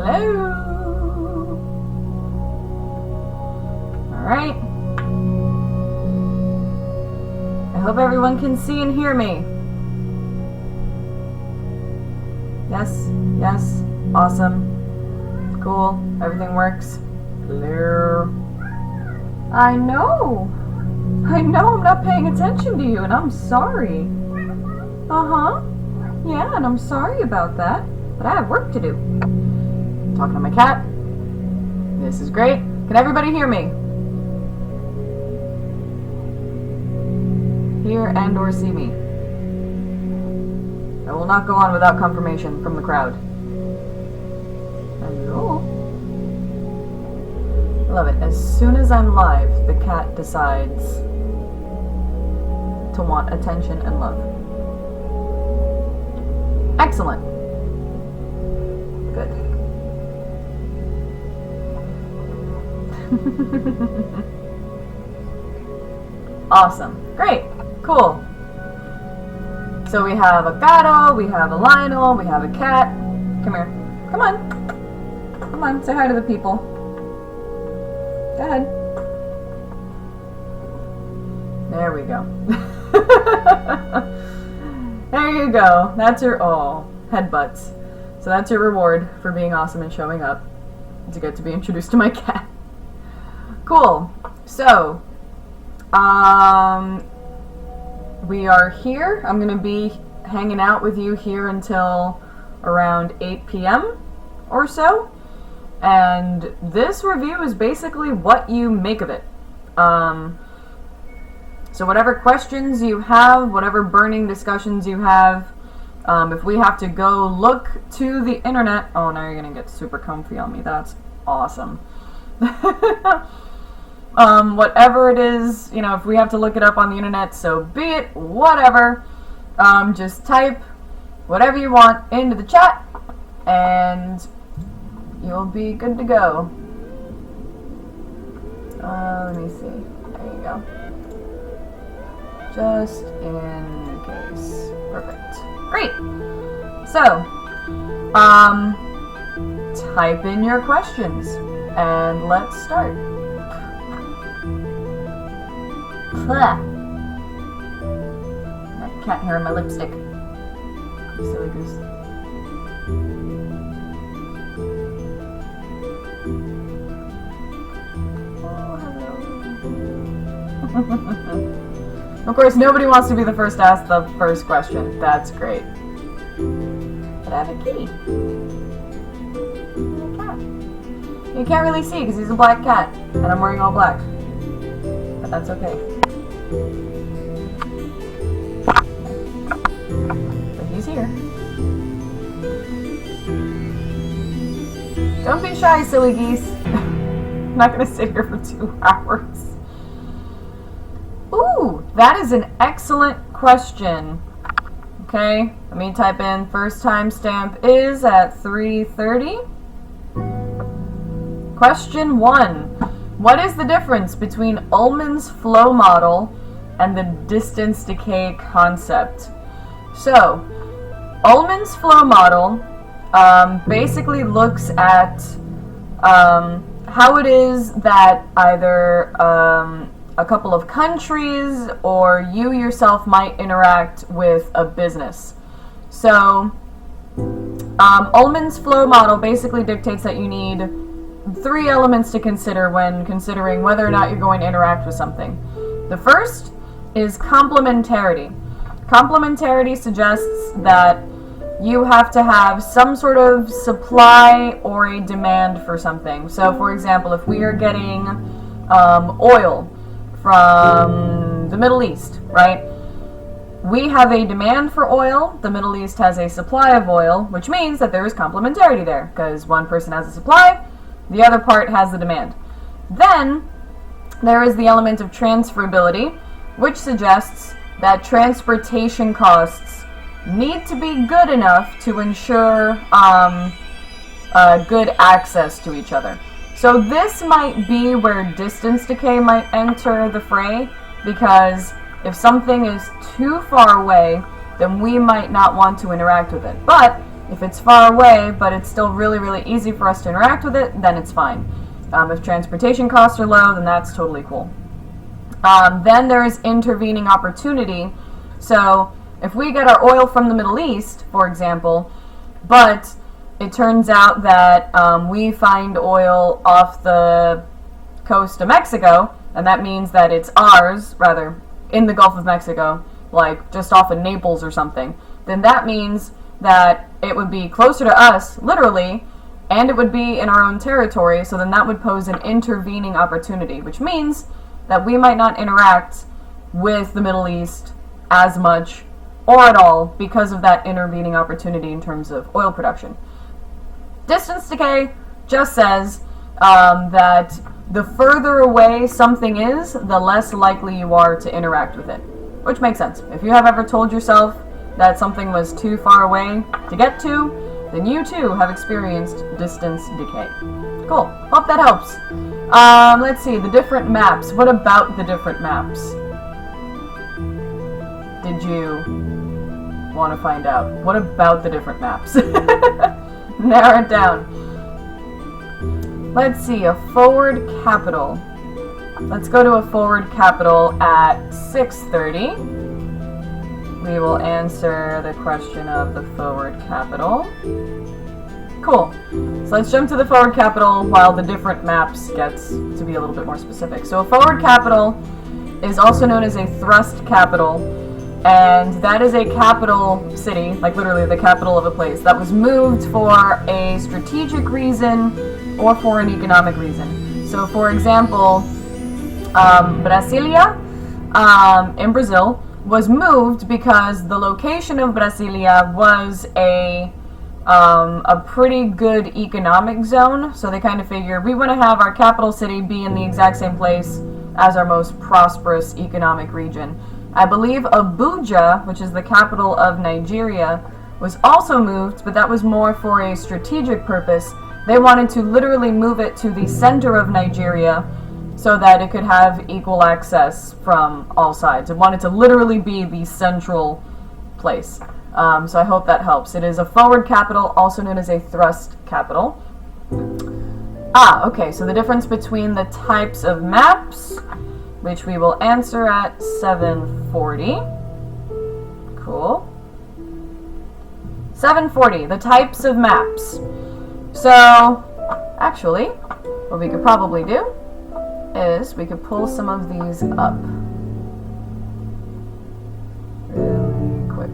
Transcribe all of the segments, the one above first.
Hello. Alright. I hope everyone can see and hear me. Yes, yes, awesome. Cool, everything works. Hello. I know I'm not paying attention to you, and I'm sorry. Uh-huh. Yeah, and I'm sorry about that, but I have work to do. Talking to my cat. This is great. Can everybody hear me? Hear and or see me. I will not go on without confirmation from the crowd. Hello? I love it. As soon as I'm live, the cat decides to want attention and love. Excellent. Good. Awesome. Great. Cool. So we have a gato, we have a Lionel, we have a cat. Come here. Come on. Come on, say hi to the people. Go ahead. There we go. There you go. That's your, headbutts. So that's your reward for being awesome and showing up. To get to be introduced to my cat. Cool. So, we are here. I'm going to be hanging out with you here until around 8 p.m. or so. And this review is basically what you make of it. So whatever questions you have, whatever burning discussions you have, if we have to go look to the internet... Oh, now you're going to get super comfy on me. That's awesome. Whatever it is, you know, if we have to look it up on the internet, so be it, whatever. Just type whatever you want into the chat, and you'll be good to go. Let me see. There you go. Just in case. Perfect. Great. So, type in your questions, and let's start. Blah. That cat hair in my lipstick. You silly goose. Oh, hello. Of course, nobody wants to be the first to ask the first question. That's great. But I have a kitty. And a cat. You can't really see because he's a black cat, and I'm wearing all black. But that's okay. But he's here. Don't be shy, silly geese. I'm not going to sit here for 2 hours. Ooh, that is an excellent question. Okay, let me type in first timestamp is at 3:30. Question 1. What is the difference between Ullman's flow model and the distance decay concept? So, Ullman's flow model basically looks at how it is that either a couple of countries or you yourself might interact with a business. So, Ullman's flow model basically dictates that you need 3 elements to consider when considering whether or not you're going to interact with something. The first is complementarity. Complementarity suggests that you have to have some sort of supply or a demand for something. So, for example, if we are getting oil from the Middle East, right? We have a demand for oil, the Middle East has a supply of oil, which means that there is complementarity there, because one person has a supply, the other part has the demand. Then, there is the element of transferability, which suggests that transportation costs need to be good enough to ensure good access to each other. So this might be where distance decay might enter the fray, because if something is too far away, then we might not want to interact with it. But If it's far away, but it's still really, really easy for us to interact with it, then it's fine. If transportation costs are low, then that's totally cool. Then there is intervening opportunity. So if we get our oil from the Middle East, for example, but it turns out that we find oil off the coast of Mexico, and that means that it's ours, rather, in the Gulf of Mexico, like just off of Naples or something, then that means that it would be closer to us, literally, and it would be in our own territory, so then that would pose an intervening opportunity, which means that we might not interact with the Middle East as much or at all because of that intervening opportunity in terms of oil production. Distance decay just says that the further away something is, the less likely you are to interact with it, which makes sense. If you have ever told yourself that something was too far away to get to, then you too have experienced distance decay. Cool. Hope that helps. Let's see, the different maps. What about the different maps? Did you want to find out? What about the different maps? Narrow it down. Let's see, a forward capital. Let's go to a forward capital at 6:30. We will answer the question of the forward capital. Cool. So let's jump to the forward capital while the different maps gets to be a little bit more specific. So a forward capital is also known as a thrust capital, and that is a capital city, like literally the capital of a place, that was moved for a strategic reason or for an economic reason. So for example, Brasilia in Brazil was moved because the location of Brasilia was a pretty good economic zone, so they kind of figured we want to have our capital city be in the exact same place as our most prosperous economic region. I believe Abuja, which is the capital of Nigeria, was also moved, but that was more for a strategic purpose. They wanted to literally move it to the center of Nigeria so that it could have equal access from all sides. It wanted to literally be the central place. So I hope that helps. It is a forward capital, also known as a thrust capital. Okay, so the difference between the types of maps, which we will answer at 7:40. Cool. 7:40, the types of maps. So, actually, what we could probably do is we could pull some of these up really quick.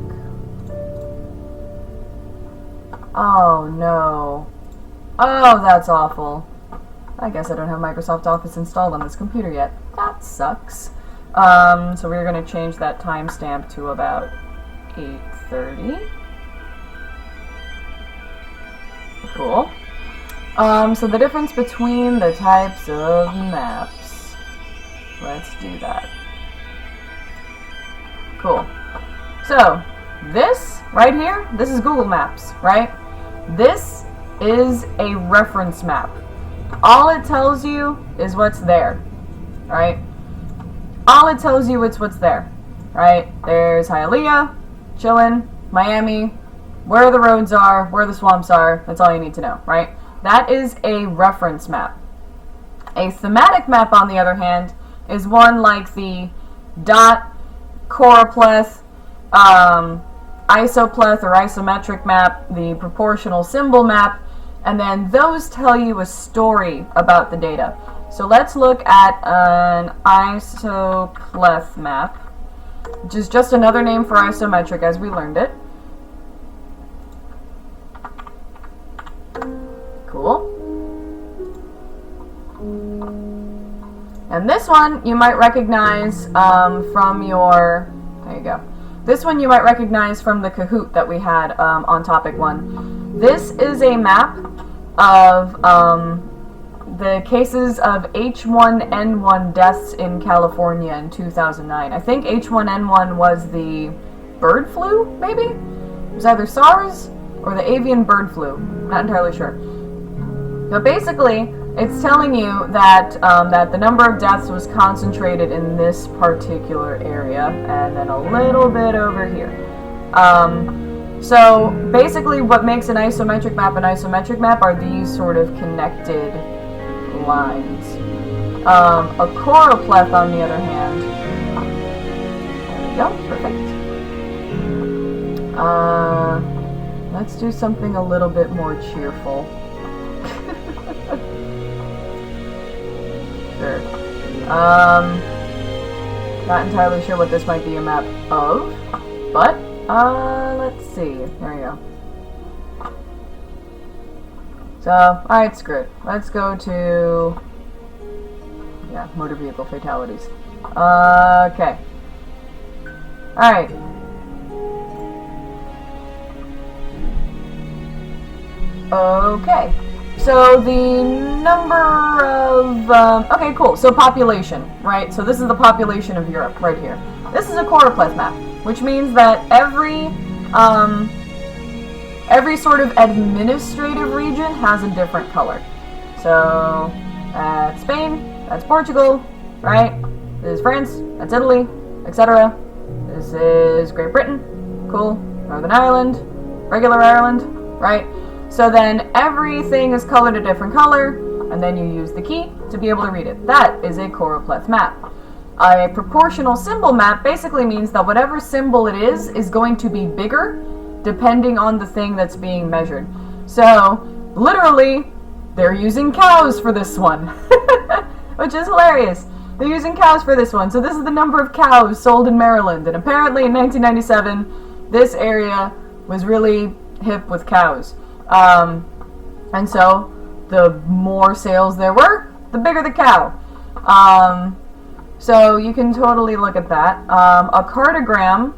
Oh no. Oh, that's awful. I guess I don't have Microsoft Office installed on this computer yet. That sucks. So we're going to change that timestamp to about 8:30. Cool. So the difference between the types of maps. Let's do that. Cool. So, this right here, this is Google Maps, right? This is a reference map. All it tells you is what's there, right? All it tells you is what's there, right? There's Hialeah, chillin', Miami, where the roads are, where the swamps are. That's all you need to know, right? That is a reference map. A thematic map, on the other hand, is one like the dot, choropleth, isopleth or isometric map, the proportional symbol map, and then those tell you a story about the data. So let's look at an isopleth map, which is just another name for isometric as we learned it. Cool. And this one you might recognize from your, there you go. This one you might recognize from the Kahoot that we had on topic 1. This is a map of the cases of H1N1 deaths in California in 2009. I think H1N1 was the bird flu, maybe? It was either SARS or the avian bird flu. Not entirely sure. But basically, it's telling you that that the number of deaths was concentrated in this particular area, and then a little bit over here. So basically what makes an isometric map are these sort of connected lines. A choropleth, on the other hand, there we go, perfect. Let's do something a little bit more cheerful. Sure. Not entirely sure what this might be a map of, but let's see. There you go. So, alright, screw it. Let's go to, yeah, motor vehicle fatalities. Okay. Alright. Okay. So the number of, okay, cool. So population, right? So this is the population of Europe right here. This is a choropleth map, which means that every sort of administrative region has a different color. So that's Spain, that's Portugal, right? This is France, that's Italy, etc. This is Great Britain, cool. Northern Ireland, regular Ireland, right? So then everything is colored a different color, and then you use the key to be able to read it. That is a choropleth map. A proportional symbol map basically means that whatever symbol it is going to be bigger depending on the thing that's being measured. So, literally, they're using cows for this one, which is hilarious. They're using cows for this one. So this is the number of cows sold in Maryland, and apparently in 1997, this area was really hip with cows. And so, the more sales there were, the bigger the cow. So you can totally look at that. A cartogram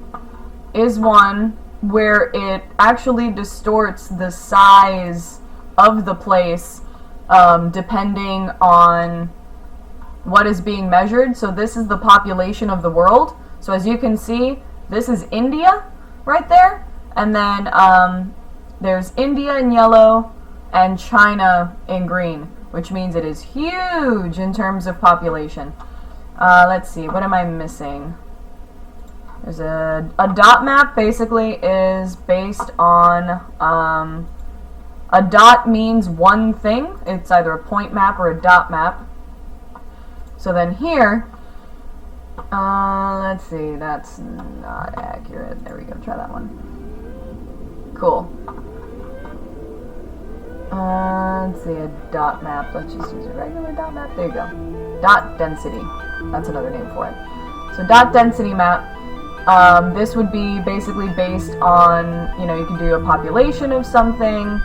is one where it actually distorts the size of the place depending on what is being measured. So this is the population of the world. So as you can see, this is India right there. And then there's India in yellow and China in green, which means it is huge in terms of population. Let's see, what am I missing? There's a dot map basically is based on, a dot means one thing. It's either a point map or a dot map. So then here, let's see, that's not accurate. There we go, try that one. Cool. Let's see, a dot map. Let's just use a regular dot map. There you go. Dot density. That's another name for it. So dot density map. This would be basically based on, you know, you can do a population of something.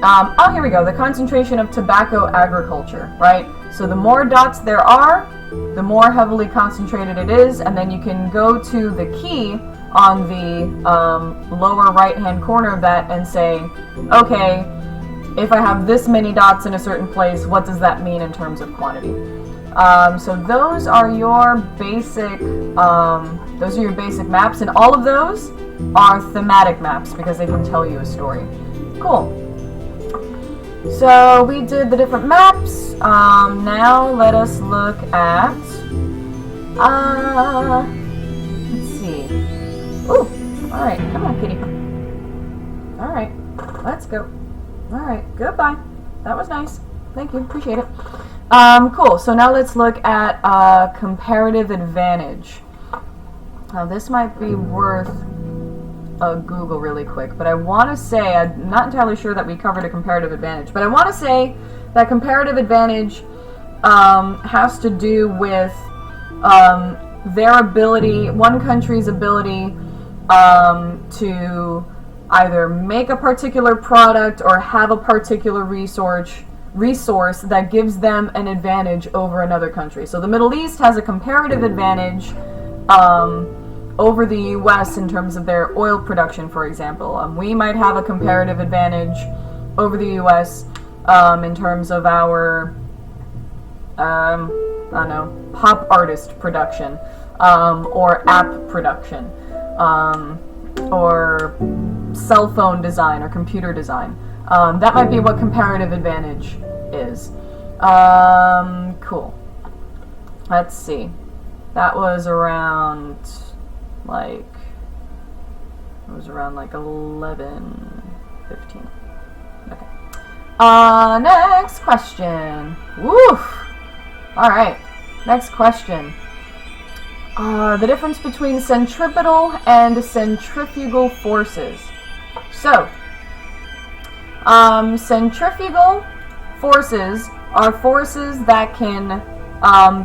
Oh, here we go. The concentration of tobacco agriculture, right? So the more dots there are, the more heavily concentrated it is, and then you can go to the key on the lower right-hand corner of that and say, okay, if I have this many dots in a certain place, what does that mean in terms of quantity? So those are your basic maps, and all of those are thematic maps because they can tell you a story. Cool. So we did the different maps. Now let us look at. Let's see. Ooh. All right. Come on, kitty. All right. Let's go. All right. Goodbye. That was nice. Thank you. Appreciate it. Cool. So now let's look at comparative advantage. Now this might be worth a Google really quick, but I want to say, I'm not entirely sure that we covered a comparative advantage, but I want to say that comparative advantage has to do with their ability, one country's ability to either make a particular product or have a particular resource that gives them an advantage over another country. So the Middle East has a comparative advantage over the US in terms of their oil production, for example. We might have a comparative advantage over the US in terms of our, I don't know, pop artist production, or app production, or cell phone design or computer design. That might be what comparative advantage is. Cool. Let's see. That was around, like, It was around like 11, 15. Okay. Next question. Woof! Alright, next question. The difference between centripetal and centrifugal forces. So, centrifugal forces are forces that can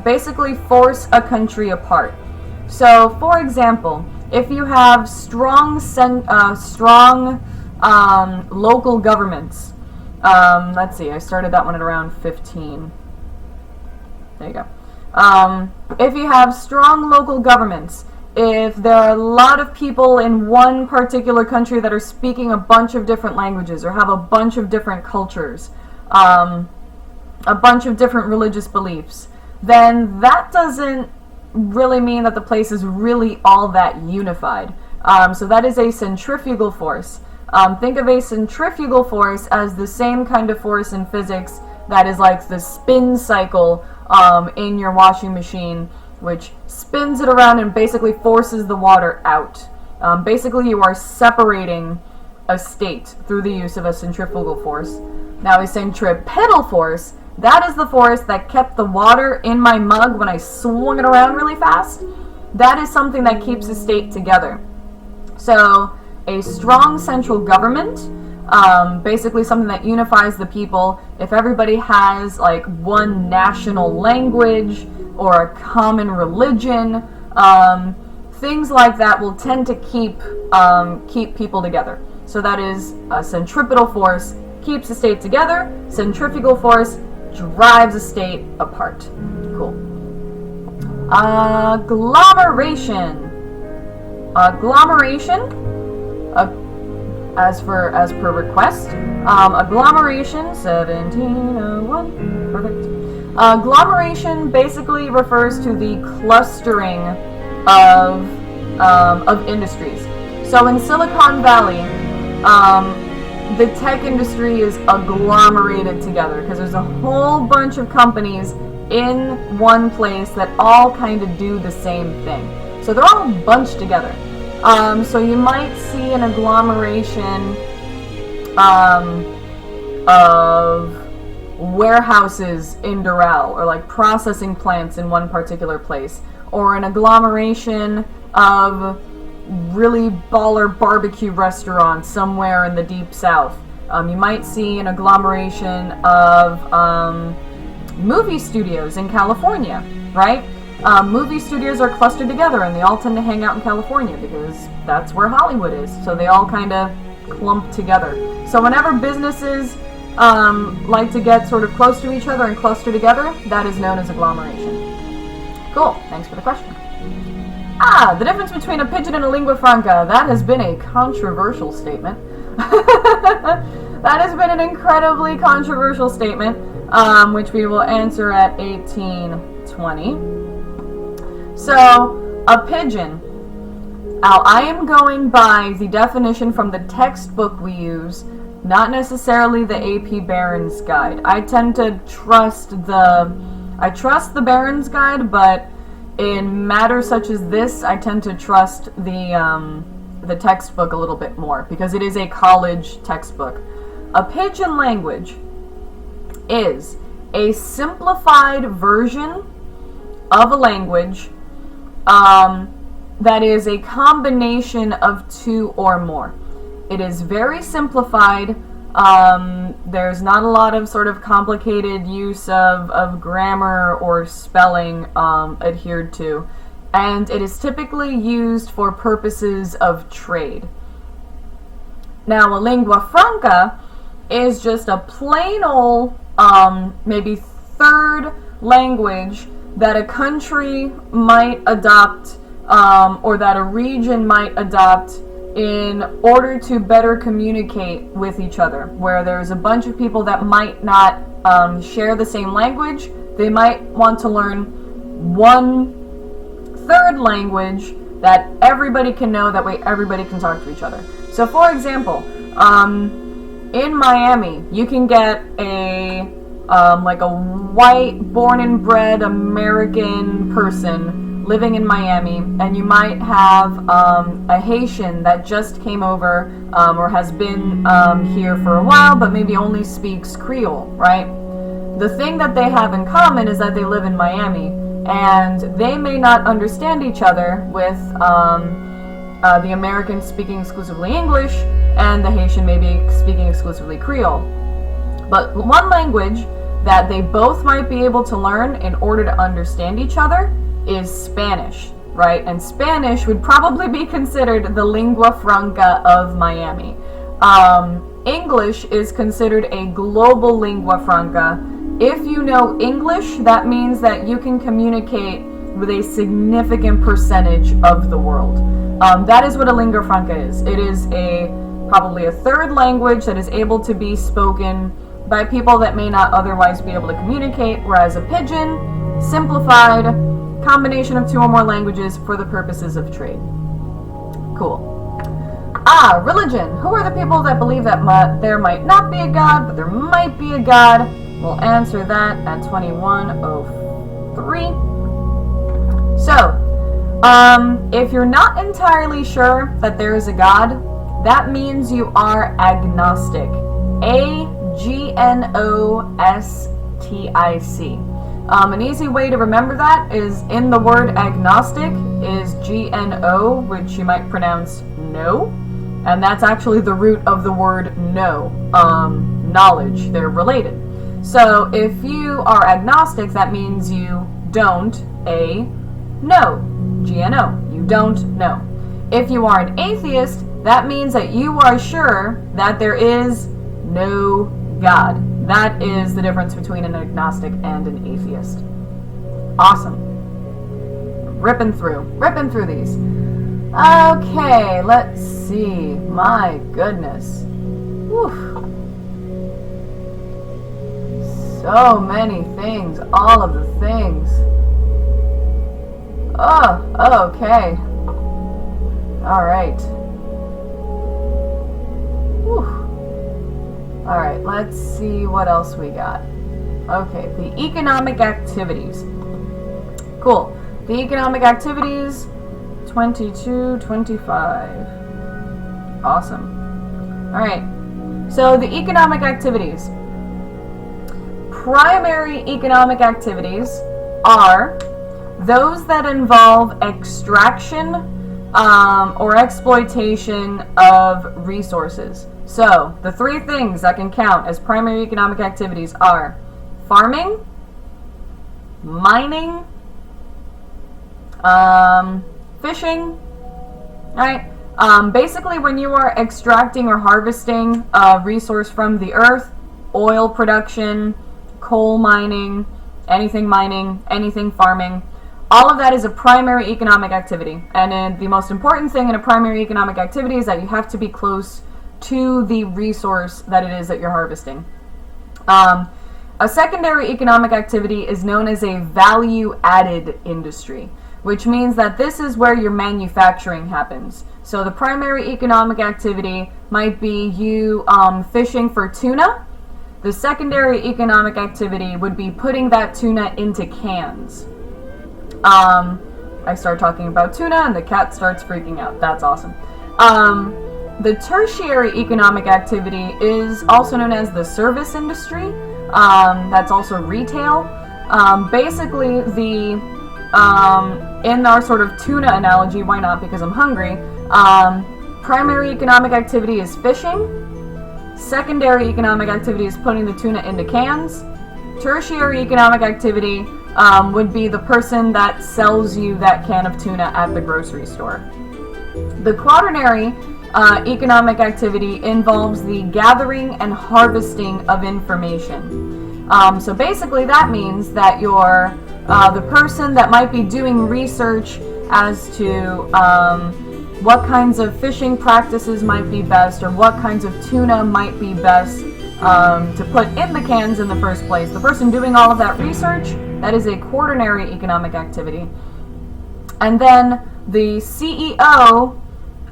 basically force a country apart. So, for example, if you have strong local governments, let's see, I started that one at around 15. There you go. If you have strong local governments, if there are a lot of people in one particular country that are speaking a bunch of different languages or have a bunch of different cultures, a bunch of different religious beliefs, then that doesn't really mean that the place is really all that unified. So that is a centrifugal force. Think of a centrifugal force as the same kind of force in physics that is like the spin cycle in your washing machine, which spins it around and basically forces the water out. Basically, you are separating a state through the use of a centrifugal force. Now, a centripetal force, that is the force that kept the water in my mug when I swung it around really fast. That is something that keeps a state together. So, a strong central government, basically something that unifies the people. If everybody has like one national language or a common religion, things like that will tend to keep people together. So that is a centripetal force keeps a state together. Centrifugal force drives a state apart. Cool. Agglomeration. As per request, agglomeration 1701. Perfect. Agglomeration basically refers to the clustering of industries. So in Silicon Valley, the tech industry is agglomerated together because there's a whole bunch of companies in one place that all kind of do the same thing. So they're all bunched together. So you might see an agglomeration of warehouses in Doral, or like processing plants in one particular place, or an agglomeration of really baller barbecue restaurants somewhere in the deep south. You might see an agglomeration of movie studios in California, right? Movie studios are clustered together and they all tend to hang out in California because that's where Hollywood is. So they all kind of clump together. So whenever businesses like to get sort of close to each other and cluster together, that is known as agglomeration. Cool. Thanks for the question. The difference between a Pidgin and a Lingua Franca. That has been a controversial statement. That has been an incredibly controversial statement, which we will answer at 1820. So, a Pidgin. Now, I am going by the definition from the textbook we use, not necessarily the AP Barron's Guide. I tend to trust the Barron's Guide, but in matters such as this, I tend to trust the textbook a little bit more because it is a college textbook. A Pidgin language is a simplified version of a language that is a combination of two or more. It is very simplified. There's not a lot of sort of complicated use of grammar or spelling adhered to, and it is typically used for purposes of trade. Now, a lingua franca is just a plain old, maybe third language that a country might adopt, or that a region might adopt in order to better communicate with each other, where there's a bunch of people that might not share the same language. They might want to learn one third language that everybody can know, that way everybody can talk to each other. So for example, in Miami, you can get like a white, born and bred American person living in Miami, and you might have a Haitian that just came over or has been here for a while, but maybe only speaks Creole, right? The thing that they have in common is that they live in Miami, and they may not understand each other with the American speaking exclusively English, and the Haitian may be speaking exclusively Creole. But one language that they both might be able to learn in order to understand each other is Spanish, right? And Spanish would probably be considered the lingua franca of Miami. English is considered a global lingua franca. If you know English, that means that you can communicate with a significant percentage of the world. That is what a lingua franca is. It is probably a third language that is able to be spoken by people that may not otherwise be able to communicate, whereas a pidgin, simplified, combination of 2 or more languages for the purposes of trade. Cool. Religion. Who are the people that believe that there might not be a God, but there might be a God? We'll answer that at 2103. So, if you're not entirely sure that there is a God, that means you are agnostic. Agnostic. An easy way to remember that is in the word agnostic is GNO, which you might pronounce no, and that's actually the root of the word know, knowledge. They're related. So if you are agnostic, that means you don't know, GNO. You don't know. If you are an atheist, that means that you are sure that there is no God. That is the difference between an agnostic and an atheist. Awesome. Ripping through these. Okay, let's see. My goodness. Whew. So many things. All of the things. Oh, okay. All right. Whew. All right, let's see what else we got. Okay, the economic activities. Cool. The economic activities, 2225. Awesome. All right. So the economic activities. Primary economic activities are those that involve extraction or exploitation of resources. So, the 3 things that can count as primary economic activities are farming, mining, fishing, right? Basically, when you are extracting or harvesting a resource from the earth, oil production, coal mining, anything farming, all of that is a primary economic activity. And the most important thing in a primary economic activity is that you have to be close to the resource that it is that you're harvesting. A secondary economic activity is known as a value-added industry, which means that this is where your manufacturing happens. So the primary economic activity might be you fishing for tuna. The secondary economic activity would be putting that tuna into cans. I start talking about tuna and the cat starts freaking out. That's awesome. The tertiary economic activity is also known as the service industry. That's also retail. Basically, in our sort of tuna analogy, why not? Because I'm hungry. Primary economic activity is fishing. Secondary economic activity is putting the tuna into cans. Tertiary economic activity would be the person that sells you that can of tuna at the grocery store. The quaternary economic activity involves the gathering and harvesting of information. So basically that means that you're the person that might be doing research as to what kinds of fishing practices might be best or what kinds of tuna might be best to put in the cans in the first place. The person doing all of that research, that is a quaternary economic activity. And then the CEO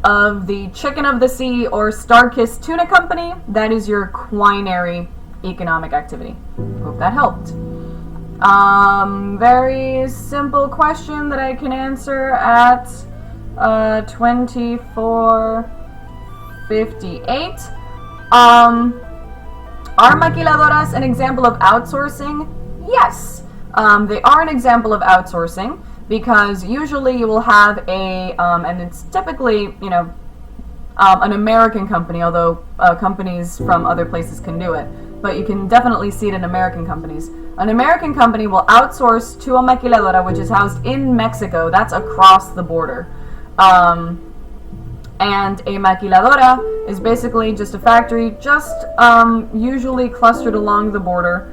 of the Chicken of the Sea or Star-Kissed Tuna Company, that is your quinary economic activity. Hope that helped. Very simple question that I can answer at 24:58. Are maquiladoras an example of outsourcing? Yes, they are an example of outsourcing, because usually you will have a, and it's typically, you know, an American company, although companies from other places can do it, but you can definitely see it in American companies. An American company will outsource to a maquiladora, which is housed in Mexico. That's across the border. And a maquiladora is basically just a factory, just usually clustered along the border.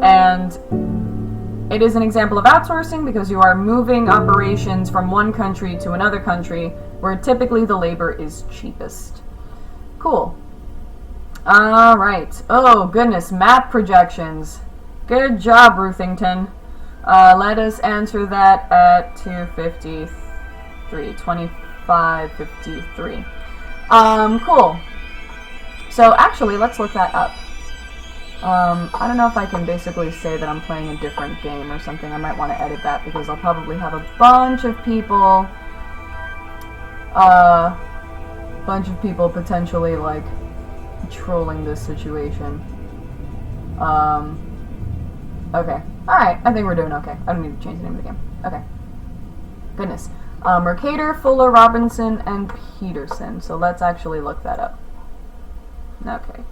And it is an example of outsourcing because you are moving operations from one country to another country where typically the labor is cheapest. Cool. Alright. Oh, goodness. Map projections. Good job, Ruthington. Let us answer that at 2:53. 25:53. Cool. So, actually, let's look that up. I don't know if I can basically say that I'm playing a different game or something. I might want to edit that because I'll probably have a bunch of people potentially, like, trolling this situation. Okay. Alright, I think we're doing okay. I don't need to change the name of the game. Okay. Goodness. Mercator, Fuller, Robinson, and Peterson. So let's actually look that up. Okay.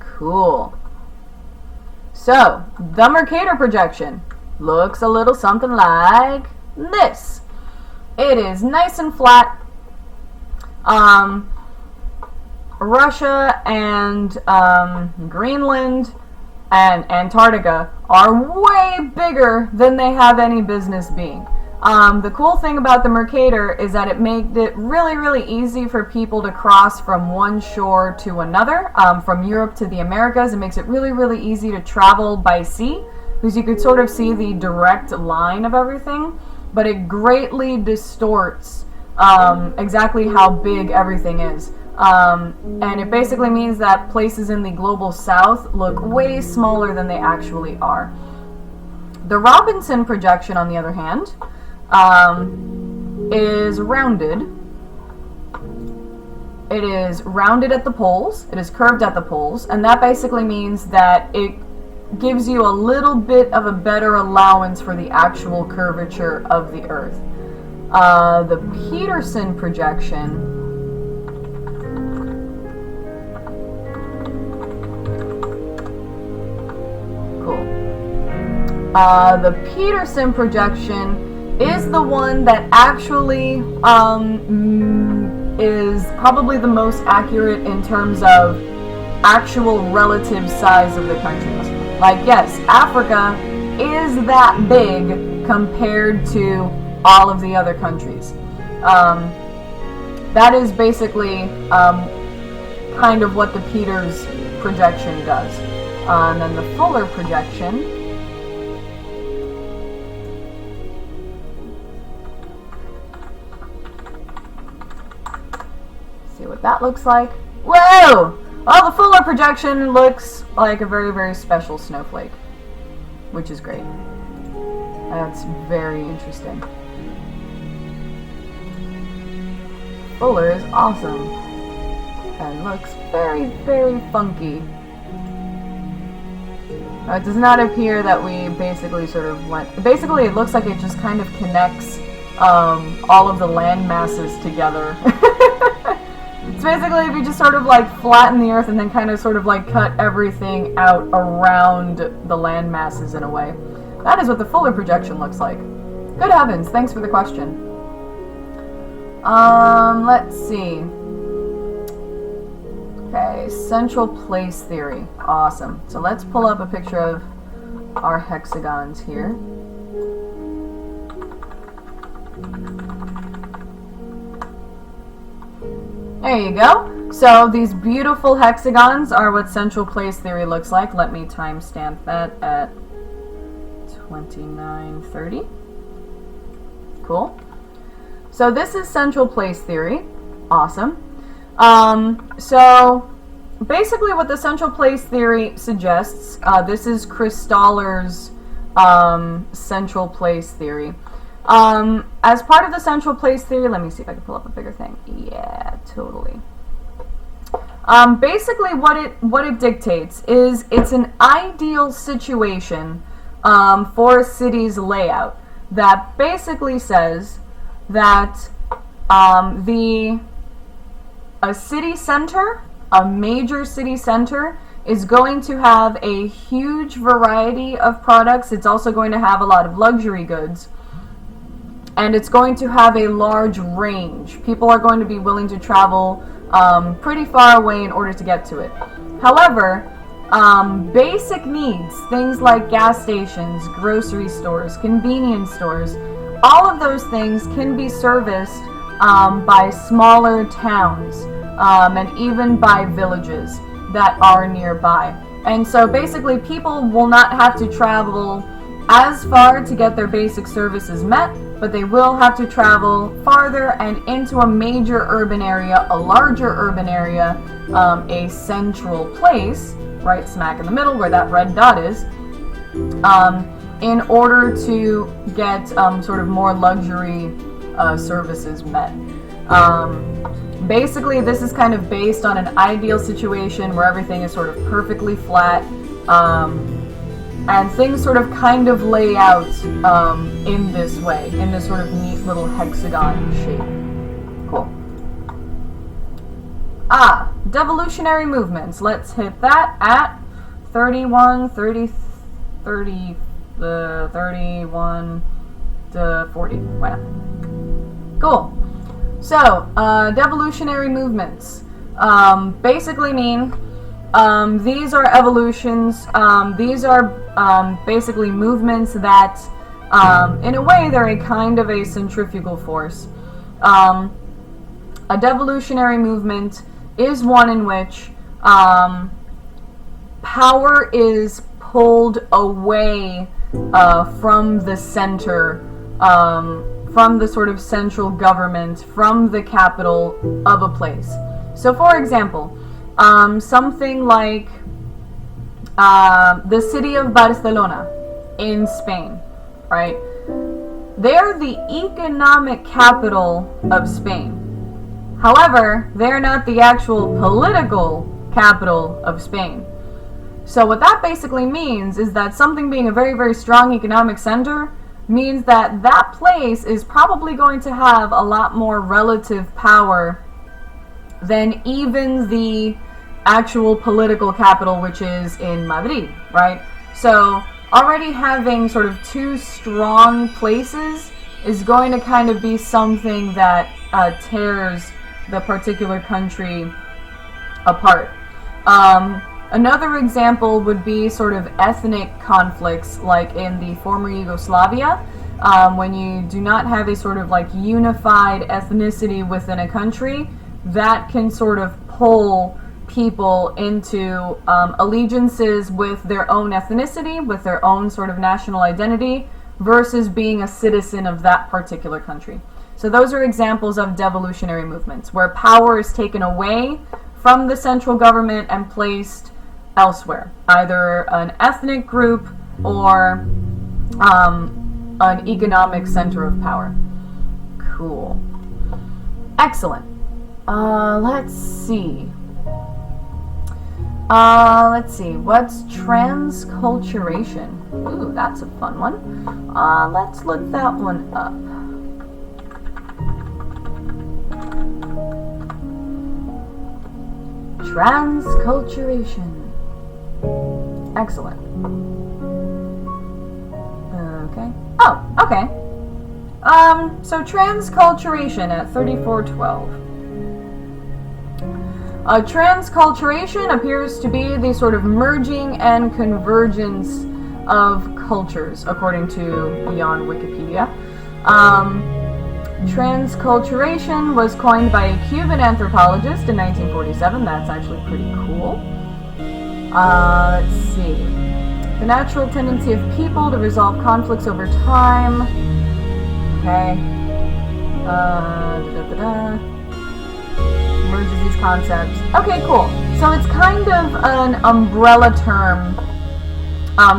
Cool. So, the Mercator projection looks a little something like this. It is nice and flat. Russia and Greenland and Antarctica are way bigger than they have any business being. The cool thing about the Mercator is that it made it really, really easy for people to cross from one shore to another, from Europe to the Americas. It makes it really, really easy to travel by sea, because you could sort of see the direct line of everything, but it greatly distorts exactly how big everything is. And it basically means that places in the global south look way smaller than they actually are. The Robinson projection, on the other hand, is rounded. It is rounded at the poles, it is curved at the poles, and that basically means that it gives you a little bit of a better allowance for the actual curvature of the Earth. The Peterson projection the Peterson projection is the one that actually is probably the most accurate in terms of actual relative size of the countries. Like, yes, Africa is that big compared to all of the other countries. That is basically kind of what the Peters projection does. And then the Fuller projection what that looks like. Whoa! Well, the Fuller projection looks like a very, very special snowflake, which is great. That's very interesting. Fuller is awesome and looks very, very funky. It does not appear that we basically sort of went... Basically, it looks like it just kind of connects all of the land masses together. It's basically if you just sort of like flatten the Earth and then kind of sort of like cut everything out around the land masses in a way. That is what the Fuller projection looks like. Good heavens, thanks for the question. Let's see. Okay, central place theory. Awesome. So let's pull up a picture of our hexagons here. There you go. So these beautiful hexagons are what central place theory looks like. Let me timestamp that at 29:30. Cool. So this is central place theory. Awesome. So basically what the central place theory suggests, this is Kristallers' central place theory. As part of the central place theory, let me see if I can pull up a bigger thing. Yeah, totally. Basically what it dictates is it's an ideal situation for a city's layout that basically says that a city center, a major city center, is going to have a huge variety of products. It's also going to have a lot of luxury goods. And it's going to have a large range. People are going to be willing to travel pretty far away in order to get to it. However, basic needs, things like gas stations, grocery stores, convenience stores, all of those things can be serviced by smaller towns and even by villages that are nearby. And so basically people will not have to travel as far to get their basic services met, but they will have to travel farther and into a major urban area, a larger urban area, a central place, right smack in the middle where that red dot is, in order to get sort of more luxury services met. Basically, this is kind of based on an ideal situation where everything is sort of perfectly flat, and things sort of kind of lay out in this way, in this sort of neat little hexagon shape. Cool. Devolutionary movements. Let's hit that at 31, 30, 30, 31 to 40. Why not? Cool. So, devolutionary movements basically mean these are evolutions. These are basically movements that, in a way, they're a kind of a centrifugal force. A devolutionary movement is one in which power is pulled away from the center, from the sort of central government, from the capital of a place. So, for example, something like the city of Barcelona in Spain, right? They're the economic capital of Spain. However, they're not the actual political capital of Spain. So what that basically means is that something being a very, very strong economic center means that that place is probably going to have a lot more relative power than even the actual political capital, which is in Madrid, right? So already having sort of two strong places is going to kind of be something that tears the particular country apart. Another example would be sort of ethnic conflicts, like in the former Yugoslavia, when you do not have a sort of like unified ethnicity within a country, that can sort of pull people into allegiances with their own ethnicity, with their own sort of national identity, versus being a citizen of that particular country. So those are examples of devolutionary movements, where power is taken away from the central government and placed elsewhere, either an ethnic group or an economic center of power. Cool. Excellent. Let's see. What's transculturation? Ooh, that's a fun one. Let's look that one up. Transculturation. Excellent. Okay. Oh, okay. So transculturation at 3412. Transculturation appears to be the sort of merging and convergence of cultures, according to beyond Wikipedia. Transculturation was coined by a Cuban anthropologist in 1947. That's actually pretty cool. Let's see. The natural tendency of people to resolve conflicts over time. Okay. Merges these concepts. Okay, cool. So it's kind of an umbrella term.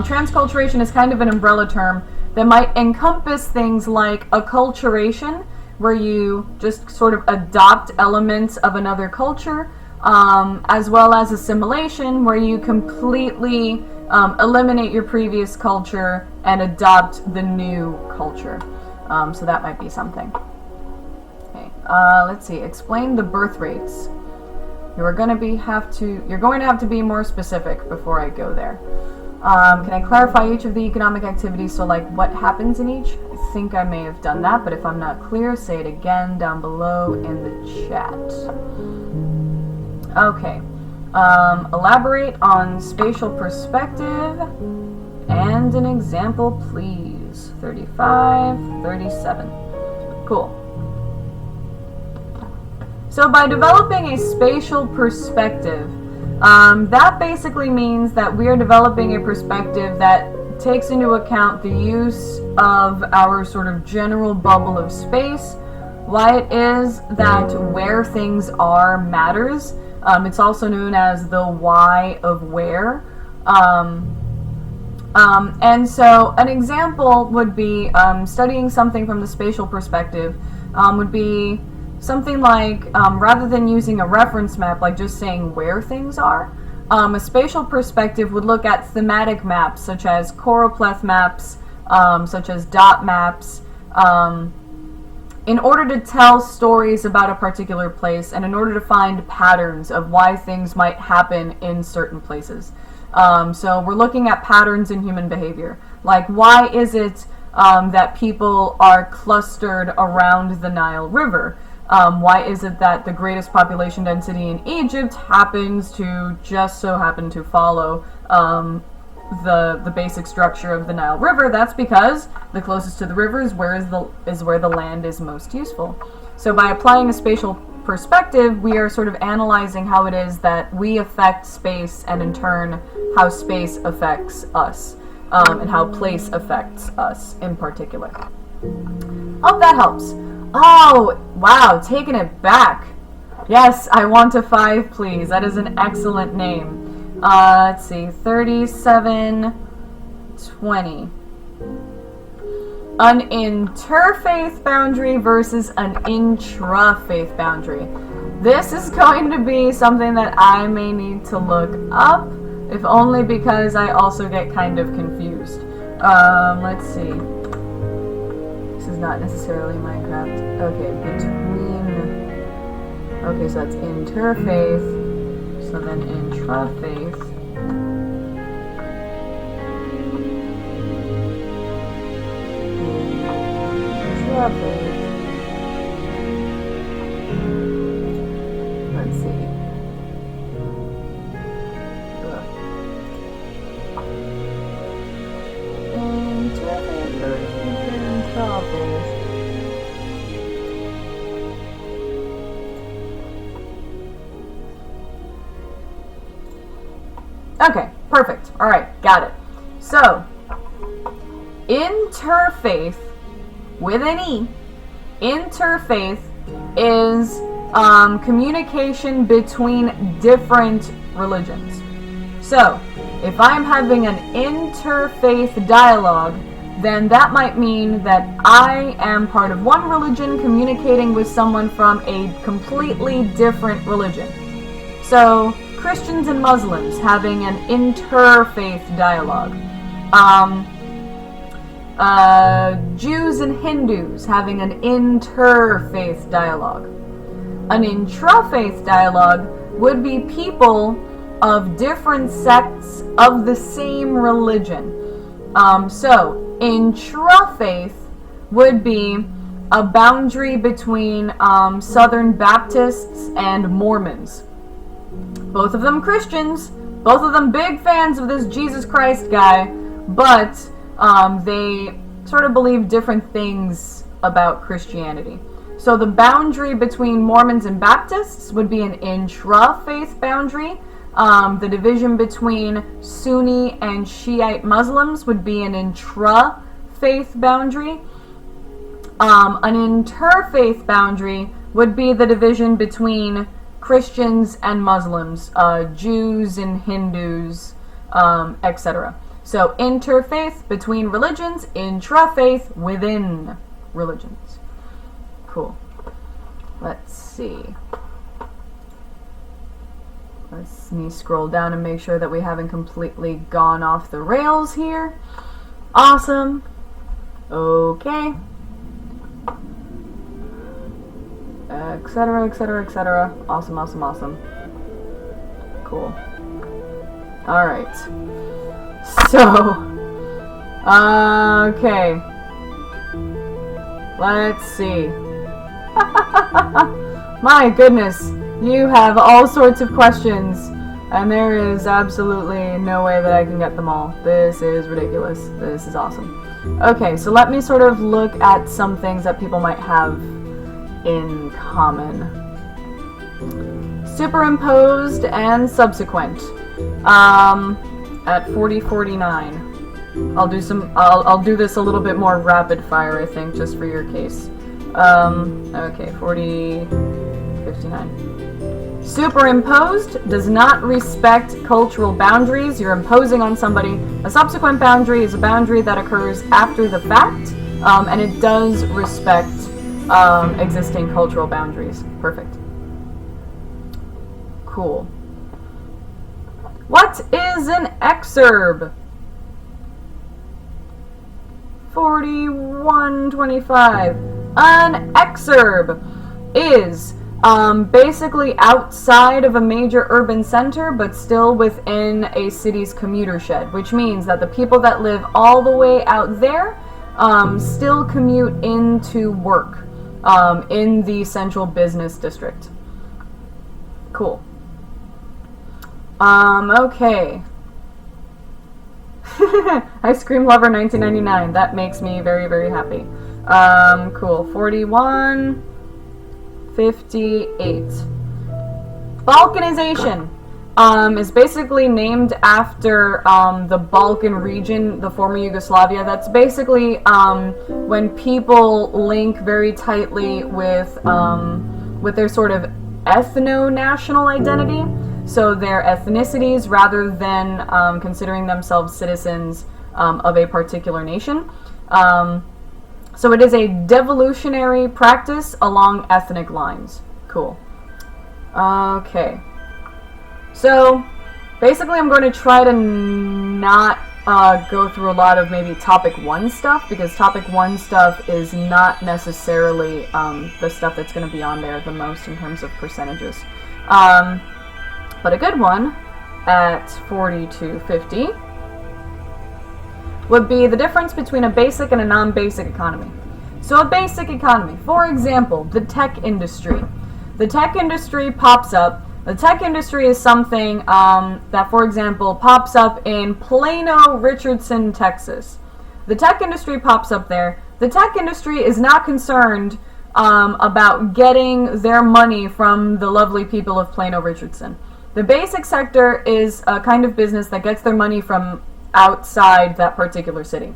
Transculturation is kind of an umbrella term that might encompass things like acculturation, where you just sort of adopt elements of another culture, as well as assimilation, where you completely eliminate your previous culture and adopt the new culture. So that might be something. Okay, let's see. Explain the birth rates. You're going to have to be more specific before I go there. Can I clarify each of the economic activities? So, like, what happens in each? I think I may have done that, but if I'm not clear, say it again down below in the chat. Okay. Elaborate on spatial perspective and an example, please. 35, 37. Cool. So by developing a spatial perspective, that basically means that we are developing a perspective that takes into account the use of our sort of general bubble of space, why it is that where things are matters. It's also known as the why of where. And so an example would be studying something from the spatial perspective would be something like, rather than using a reference map, like just saying where things are, a spatial perspective would look at thematic maps, such as choropleth maps, such as dot maps, in order to tell stories about a particular place and in order to find patterns of why things might happen in certain places. So we're looking at patterns in human behavior. Like, why is it that people are clustered around the Nile River? Why is it that the greatest population density in Egypt happens to just so happen to follow the basic structure of the Nile River? That's because the closest to the river is where the land is most useful. So by applying a spatial perspective, we are sort of analyzing how it is that we affect space, and in turn how space affects us, and how place affects us in particular. Hope that helps. Oh, wow, taking it back. Yes, I want a 5, please. That is an excellent name. Let's see, 3720. An interfaith boundary versus an intrafaith boundary. This is going to be something that I may need to look up, if only because I also get kind of confused. Let's see. This is not necessarily Minecraft. Okay, okay, so that's interfaith. So then intrafaith. Intrafaith. Let's see. Interfaith versus intrafaith. Okay, perfect. All right, got it. So, interfaith, with an E, interfaith is communication between different religions. So, if I'm having an interfaith dialogue, then that might mean that I am part of one religion communicating with someone from a completely different religion. So, Christians and Muslims having an interfaith dialogue. Jews and Hindus having an interfaith dialogue. An intrafaith dialogue would be people of different sects of the same religion. So, intrafaith would be a boundary between Southern Baptists and Mormons. Both of them Christians, both of them big fans of this Jesus Christ guy, but they sort of believe different things about Christianity. So the boundary between Mormons and Baptists would be an intra-faith boundary. The division between Sunni and Shiite Muslims would be an intra-faith boundary. An interfaith boundary would be the division between Christians and Muslims, Jews and Hindus, etc. So interfaith between religions, intrafaith within religions. Cool. Let's see. Let me scroll down and make sure that we haven't completely gone off the rails here. Awesome. Okay. Etc., etc., etc. Awesome, awesome, awesome. Cool. Alright. So, okay. Let's see. My goodness, you have all sorts of questions, and there is absolutely no way that I can get them all. This is ridiculous. This is awesome. Okay, so let me sort of look at some things that people might have in common. Superimposed and subsequent. At 4049. I'll do this a little bit more rapid fire, I think, just for your case. Okay, 4059. Superimposed does not respect cultural boundaries. You're imposing on somebody. A subsequent boundary is a boundary that occurs after the fact, and it does respect existing cultural boundaries. Perfect. Cool. What is an exurb? 4125. An exurb is basically outside of a major urban center, but still within a city's commuter shed, which means that the people that live all the way out there still commute into work in the central business district. Cool. Okay. Ice Cream Lover 1999. That makes me very, very happy. Cool. 4158. Balkanization is basically named after the Balkan region, the former Yugoslavia. That's basically when people link very tightly with their sort of ethno-national identity. So their ethnicities, rather than considering themselves citizens of a particular nation. So it is a devolutionary practice along ethnic lines. Cool. Okay. So basically I'm going to try to not go through a lot of maybe topic 1 stuff, because topic 1 stuff is not necessarily the stuff that's going to be on there the most in terms of percentages. But a good one at 4250 would be the difference between a basic and a non-basic economy. So a basic economy, for example, the tech industry. The tech industry pops up. The tech industry is something that, for example, pops up in Plano, Richardson, Texas. The tech industry pops up there. The tech industry is not concerned about getting their money from the lovely people of Plano, Richardson. The basic sector is a kind of business that gets their money from outside that particular city.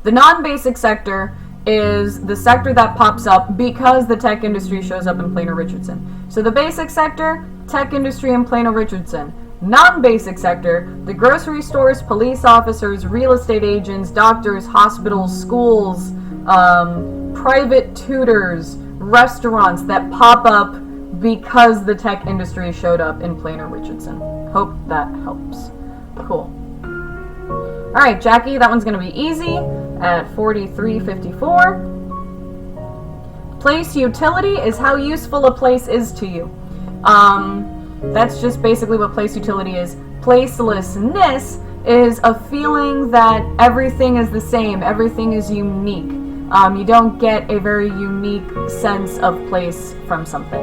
The non-basic sector is the sector that pops up because the tech industry shows up in Plano, Richardson. So the basic sector, tech industry in Plano, Richardson. Non-basic sector, the grocery stores, police officers, real estate agents, doctors, hospitals, schools, private tutors, restaurants that pop up because the tech industry showed up in Plano, Richardson. Hope that helps. Cool. Alright, Jackie, that one's going to be easy at 4354. Place utility is how useful a place is to you. That's just basically what place utility is. Placelessness is a feeling that everything is the same, everything is unique. You don't get a very unique sense of place from something.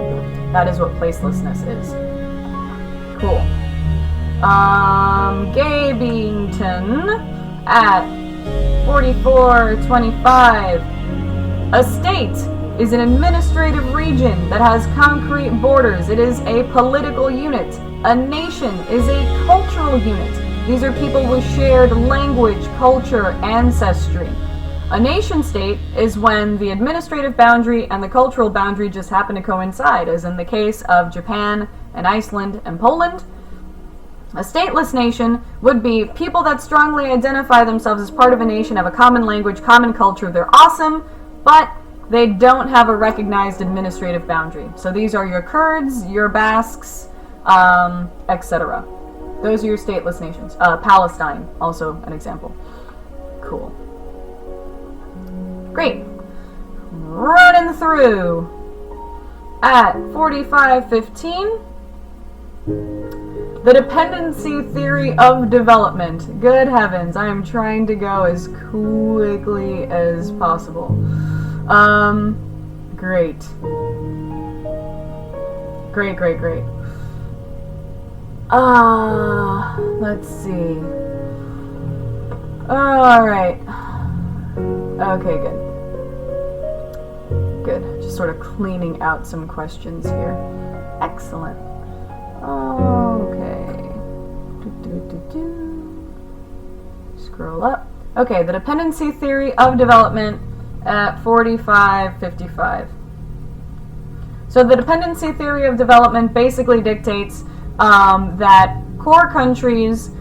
That is what placelessness is. Cool. Gabington at 4425. A state is an administrative region that has concrete borders. It is a political unit. A nation is a cultural unit. These are people with shared language, culture, ancestry. A nation state is when the administrative boundary and the cultural boundary just happen to coincide, as in the case of Japan and Iceland and Poland. A stateless nation would be people that strongly identify themselves as part of a nation, have a common language, common culture, they're awesome, but they don't have a recognized administrative boundary. So these are your Kurds, your Basques, etc. Those are your stateless nations. Palestine, also an example. Cool. Great. Running through at 45:15. The Dependency Theory of Development. Good heavens, I am trying to go as quickly as possible. Great. Great. Let's see. Alright. Okay, good. Just sort of cleaning out some questions here. Excellent. Okay. Scroll up. Okay, the Dependency Theory of Development at 45:55. So the Dependency Theory of Development basically dictates that core countries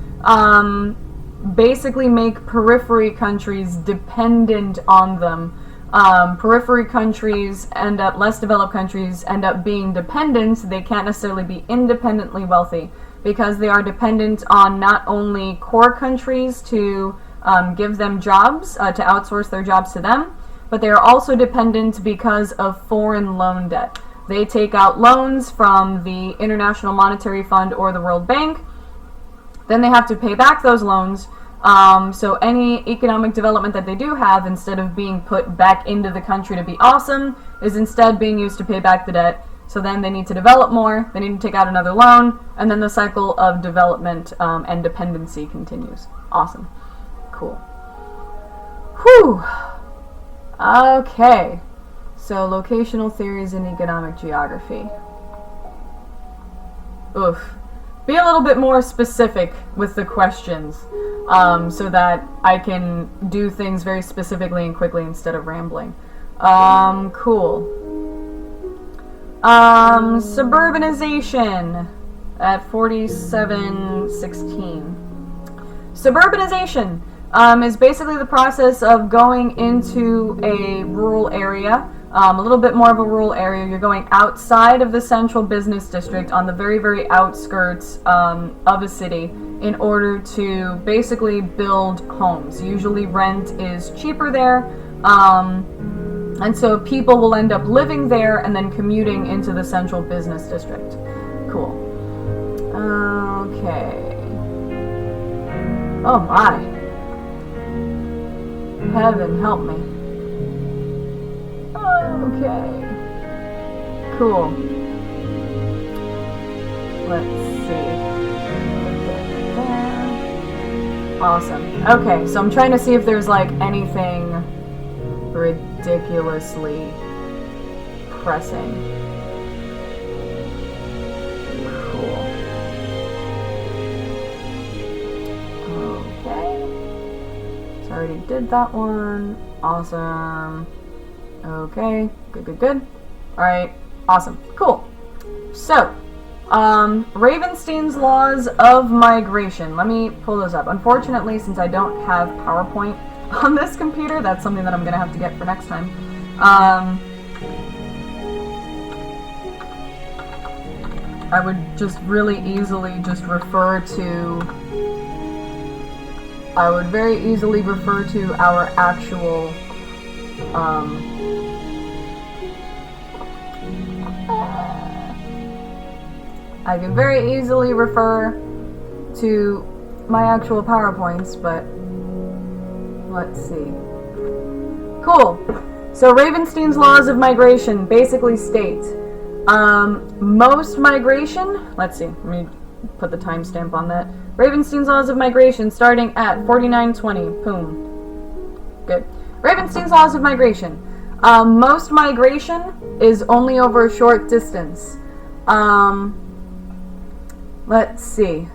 basically make periphery countries dependent on them. Periphery countries end up, less developed countries end up being dependent. They can't necessarily be independently wealthy because they are dependent on not only core countries to give them jobs, to outsource their jobs to them, but they are also dependent because of foreign loan debt. They take out loans from the International Monetary Fund or the World Bank. Then they have to pay back those loans. So any economic development that they do have, instead of being put back into the country to be awesome, is instead being used to pay back the debt. So then they need to develop more, they need to take out another loan, and then the cycle of development and dependency continues. Awesome. Cool. Whew. Okay. So locational theories in economic geography. Oof. Be a little bit more specific with the questions, so that I can do things very specifically and quickly instead of rambling. Cool. Suburbanization at 47:16. Suburbanization is basically the process of going into a rural area, a little bit more of a rural area. You're going outside of the central business district on the very, very outskirts of a city in order to basically build homes. Usually rent is cheaper there, and so people will end up living there and then commuting into the central business district. Cool. Okay. Oh my. Heaven help me. Okay. Cool. Let's see. Awesome. Okay, so I'm trying to see if there's like anything ridiculously pressing. Cool. Okay. So I already did that one. Awesome. Okay, good. Alright, awesome, cool. So, Ravenstein's laws of migration. Let me pull those up. Unfortunately, since I don't have PowerPoint on this computer, that's something that I'm going to have to get for next time. I would just really easily just refer to... I would very easily refer to our actual... I can very easily refer to my actual PowerPoints, but let's see. Cool. So Ravenstein's laws of migration basically state most migration, let's see, let me put the timestamp on that. Ravenstein's laws of migration starting at 4920, boom. Good. Ravenstein's laws of migration. Most migration is only over a short distance. Let's see.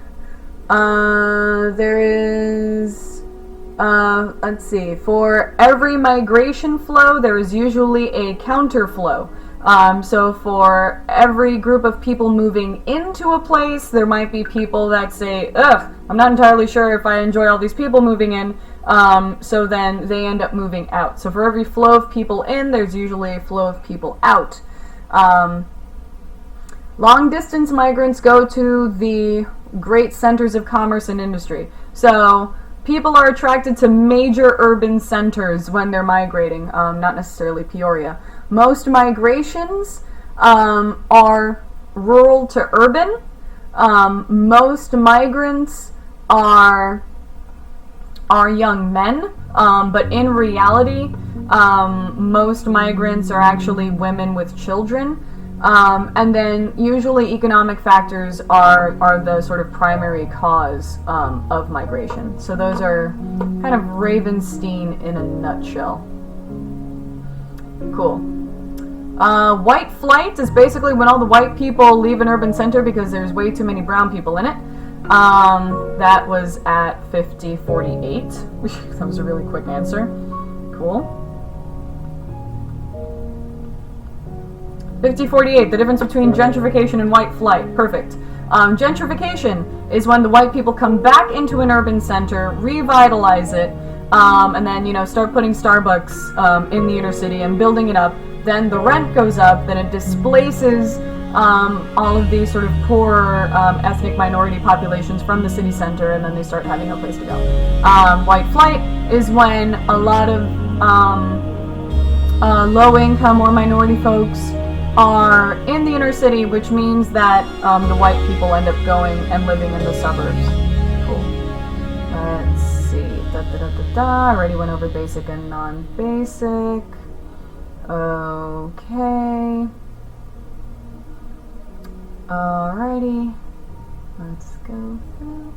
There is let's see. For every migration flow, there is usually a counterflow. So for every group of people moving into a place, there might be people that say, ugh, I'm not entirely sure if I enjoy all these people moving in, so then they end up moving out. So for every flow of people in, there's usually a flow of people out. Long-distance migrants go to the great centers of commerce and industry. So people are attracted to major urban centers when they're migrating, not necessarily Peoria. Most migrations are rural to urban. Most migrants are young men, but in reality, most migrants are actually women with children. And then usually economic factors are the sort of primary cause of migration. So those are kind of Ravenstein in a nutshell. Cool. White flight is basically when all the white people leave an urban center because there's way too many brown people in it. That was at 5048. That was a really quick answer. Cool. 5048, the difference between gentrification and white flight. Perfect. Gentrification is when the white people come back into an urban center, revitalize it, and then, start putting Starbucks in the inner city and building it up. Then the rent goes up, then it displaces all of these sort of poor ethnic minority populations from the city center, and then they start having no place to go. White flight is when a lot of low-income or minority folks are in the inner city, which means that the white people end up going and living in the suburbs. Cool. Let's see. I already went over basic and non-basic. Okay. Alrighty. Let's go through.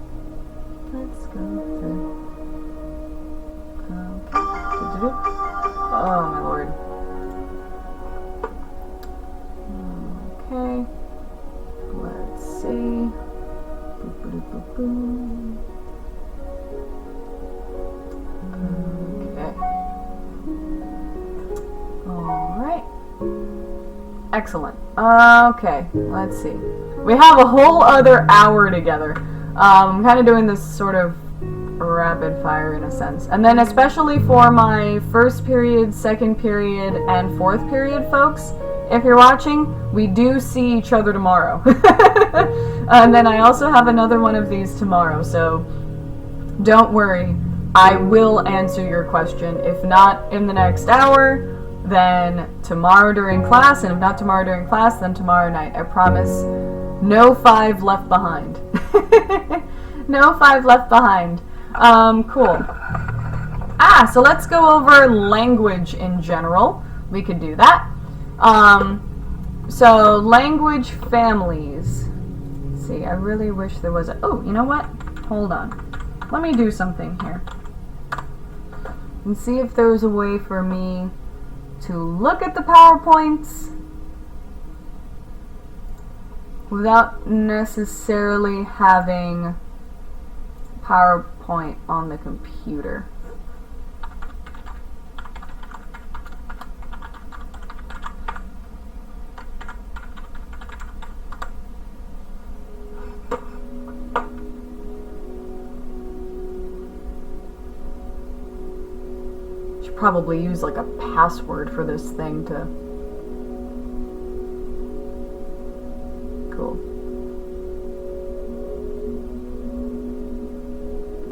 Okay. Oh my lord. Okay. Let's see. Okay. Alright. Excellent. Okay, let's see. We have a whole other hour together. I'm kind of doing this sort of rapid fire in a sense. And then especially for my first period, second period, and fourth period folks, if you're watching, we do see each other tomorrow. And then I also have another one of these tomorrow, so don't worry. I will answer your question. If not in the next hour, then tomorrow during class, and if not tomorrow during class, then tomorrow night. I promise. No 5 left behind. No 5 left behind. Cool. So let's go over language in general. We could do that. So language families. Let's see, I really wish there was a... Oh, you know what? Hold on. Let me do something here. And see if there's a way for me to look at the PowerPoints without necessarily having PowerPoint on the computer. Should probably use like a password for this thing to... Cool.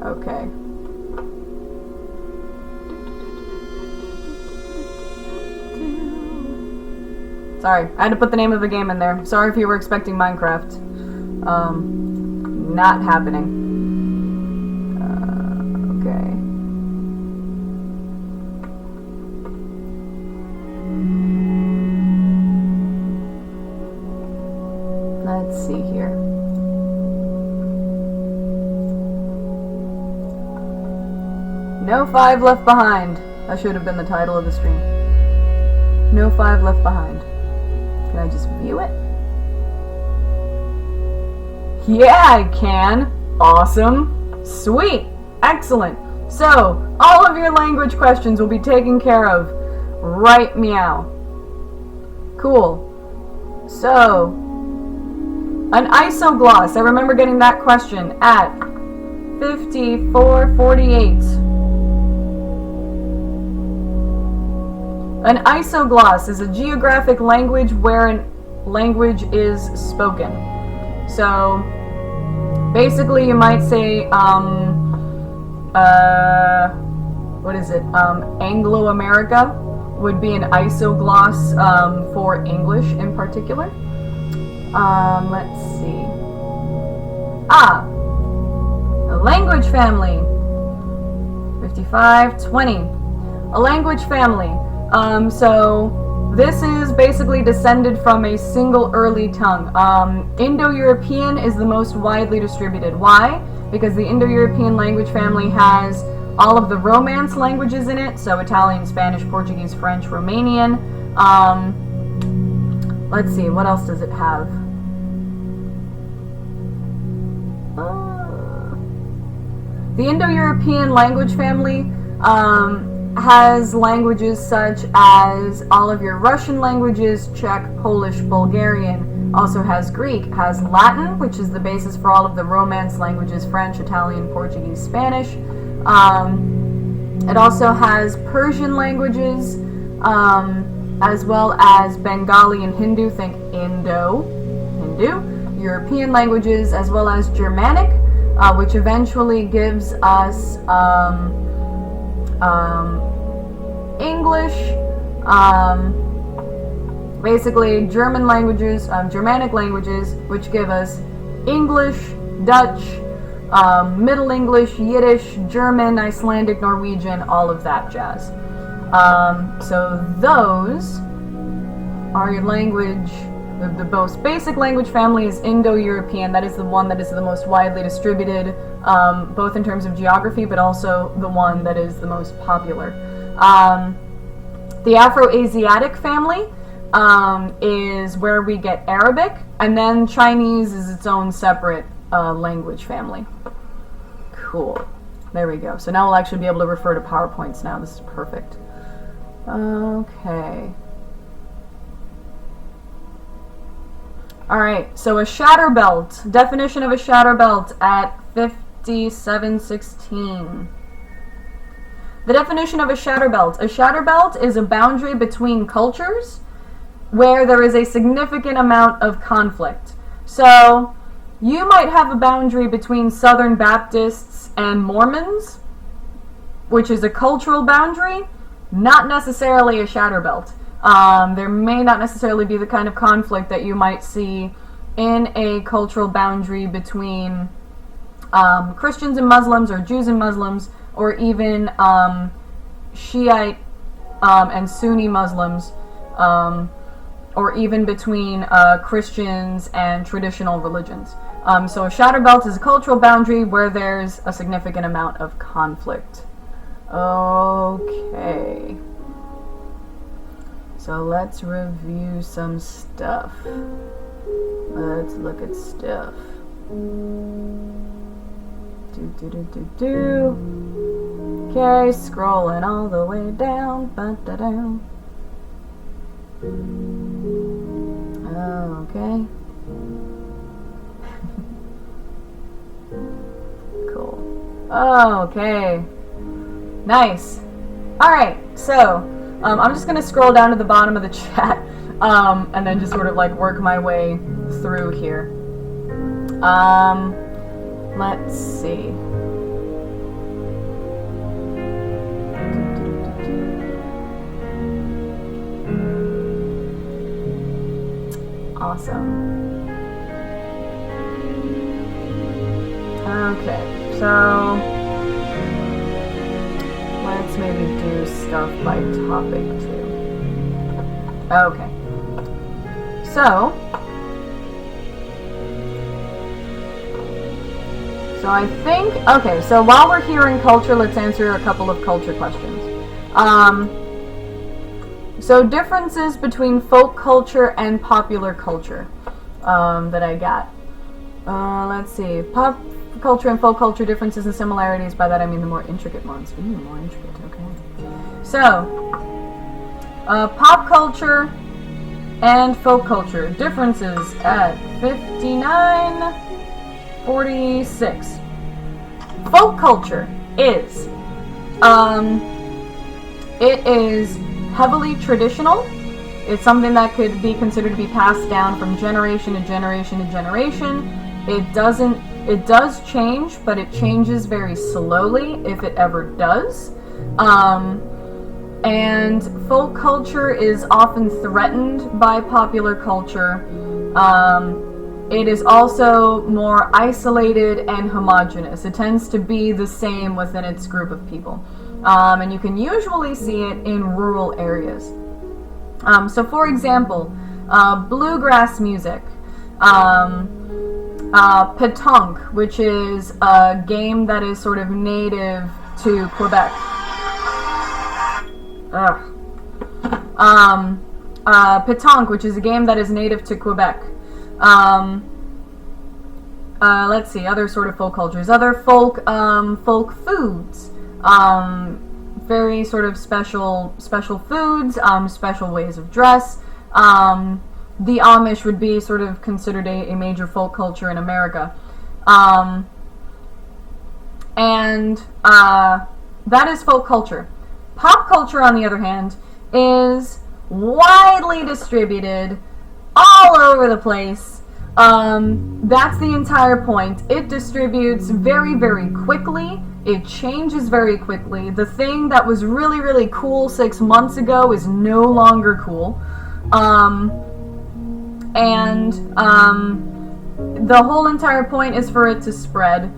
Okay. Sorry, I had to put the name of a game in there. Sorry if you were expecting Minecraft. Not happening. Okay. Let's see here. No 5 left behind. That should have been the title of the stream. No 5 left behind. Can I just view it? Yeah, I can. Awesome. Sweet. Excellent. So, all of your language questions will be taken care of right meow. Cool. So, an isogloss. I remember getting that question at 5448. An isogloss is a geographic language where a language is spoken. So, basically you might say, what is it? Anglo-America would be an isogloss for English in particular. Let's see. A language family. 5520. A language family. So this is basically descended from a single early tongue. Indo-European is the most widely distributed. Why? Because the Indo-European language family has all of the Romance languages in it, so Italian, Spanish, Portuguese, French, Romanian. Let's see, what else does it have? The Indo-European language family has languages such as all of your Russian languages, Czech, Polish, Bulgarian, also has Greek, has Latin, which is the basis for all of the Romance languages, French, Italian, Portuguese, Spanish. It also has Persian languages, as well as Bengali and Hindu, think Hindu, European languages, as well as Germanic, which eventually gives us English, basically German languages, Germanic languages, which give us English, Dutch, Middle English, Yiddish, German, Icelandic, Norwegian, all of that jazz. So those are your language. The most basic language family is Indo-European. That is the one that is the most widely distributed, both in terms of geography, but also the one that is the most popular. The Afro-Asiatic family is where we get Arabic, and then Chinese is its own separate language family. Cool. There we go. So now we'll actually be able to refer to PowerPoints now. This is perfect. Okay. Alright, so a shatter belt. Definition of a shatter belt at 5716. The definition of a shatter belt. A shatter belt is a boundary between cultures where there is a significant amount of conflict. So, you might have a boundary between Southern Baptists and Mormons, which is a cultural boundary, not necessarily a shatter belt. There may not necessarily be the kind of conflict that you might see in a cultural boundary between Christians and Muslims, or Jews and Muslims, or even Shiite and Sunni Muslims, or even between Christians and traditional religions. So a shatter belt is a cultural boundary where there's a significant amount of conflict. Okay. So let's review some stuff. Let's look at stuff. Okay, scrolling all the way down. Ba-da-down. Okay. Cool. Okay. Nice. Alright, so I'm just going to scroll down to the bottom of the chat and then just sort of like work my way through here. Let's see. Awesome. Okay, so let's maybe do stuff by topic too. Okay. So I think, okay, so while we're here in culture, let's answer a couple of culture questions. So differences between folk culture and popular culture that I got. Let's see. Pop culture and folk culture differences and similarities. By that I mean the more intricate ones. Ooh, more intricate, okay. So, pop culture and folk culture differences at 59:46. Folk culture is, it is heavily traditional. It's something that could be considered to be passed down from generation to generation to generation. It does change, but it changes very slowly, if it ever does. And folk culture is often threatened by popular culture. It is also more isolated and homogenous. It tends to be the same within its group of people. And you can usually see it in rural areas. So for example, bluegrass music, pétanque, which is a game that is sort of native to Quebec. Pétanque, which is a game that is native to Quebec. Let's see, other sort of folk cultures, other folk foods, very sort of special foods, special ways of dress. The Amish would be sort of considered a major folk culture in America. That is folk culture. Pop culture, on the other hand, is widely distributed all over the place. That's the entire point. It distributes very, very quickly. It changes very quickly. The thing that was really, really cool 6 months ago is no longer cool. The whole entire point is for it to spread.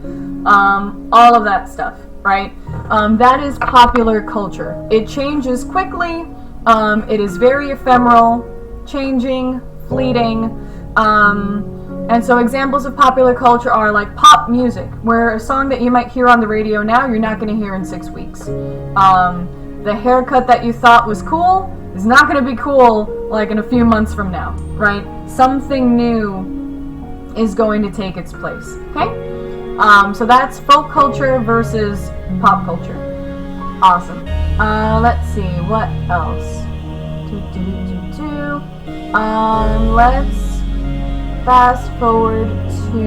All of that stuff, right? That is popular culture. It changes quickly. It is very ephemeral, changing, fleeting. And so examples of popular culture are like pop music, where a song that you might hear on the radio now, you're not going to hear in 6 weeks. The haircut that you thought was cool is not going to be cool like in a few months from now, right? Something new is going to take its place, okay? So that's folk culture versus pop culture. Awesome. Let's see, what else? Let's fast forward to,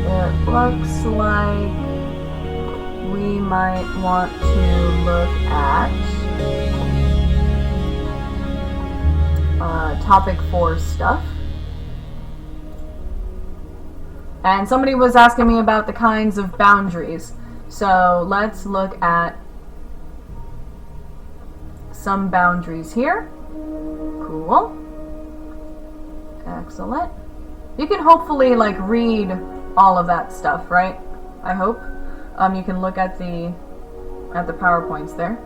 it looks like we might want to look at topic 4 stuff. And somebody was asking me about the kinds of boundaries. So let's look at some boundaries here. Cool. Excellent. You can hopefully like read all of that stuff, right? I hope. You can look at the PowerPoints there.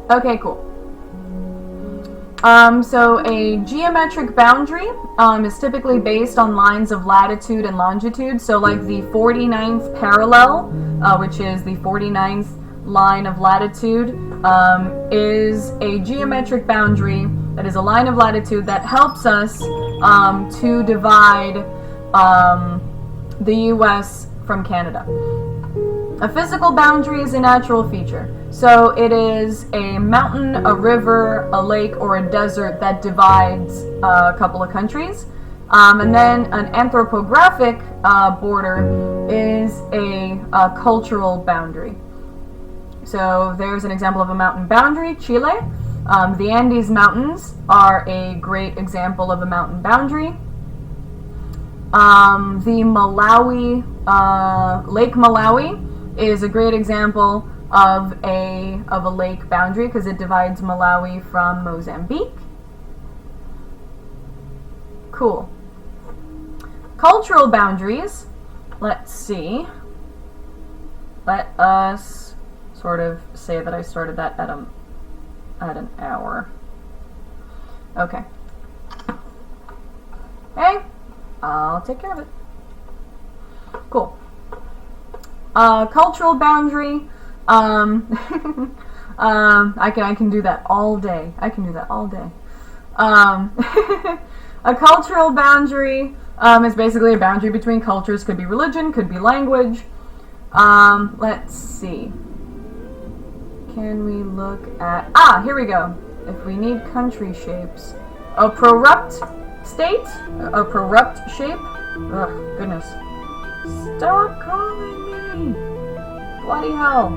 Okay, cool. So a geometric boundary is typically based on lines of latitude and longitude. So like the 49th parallel, which is the 49th line of latitude, is a geometric boundary that is a line of latitude that helps us to divide the US from Canada. A physical boundary is a natural feature. So it is a mountain, a river, a lake, or a desert that divides a couple of countries. And then an anthropographic border is a cultural boundary. So there's an example of a mountain boundary, Chile. The Andes Mountains are a great example of a mountain boundary. The Malawi, Lake Malawi is a great example of a lake boundary because it divides Malawi from Mozambique. Cool. Cultural boundaries, let's see. Let us sort of say that I started that at an hour. Okay. Okay, I'll take care of it. Cool. Cultural boundary. I can do that all day. I can do that all day. A cultural boundary is basically a boundary between cultures. Could be religion, could be language. Let's see. Can we look at... here we go. If we need country shapes. A prorrupt state? A prorrupt shape? Ugh, goodness. Stop calling me! Bloody hell.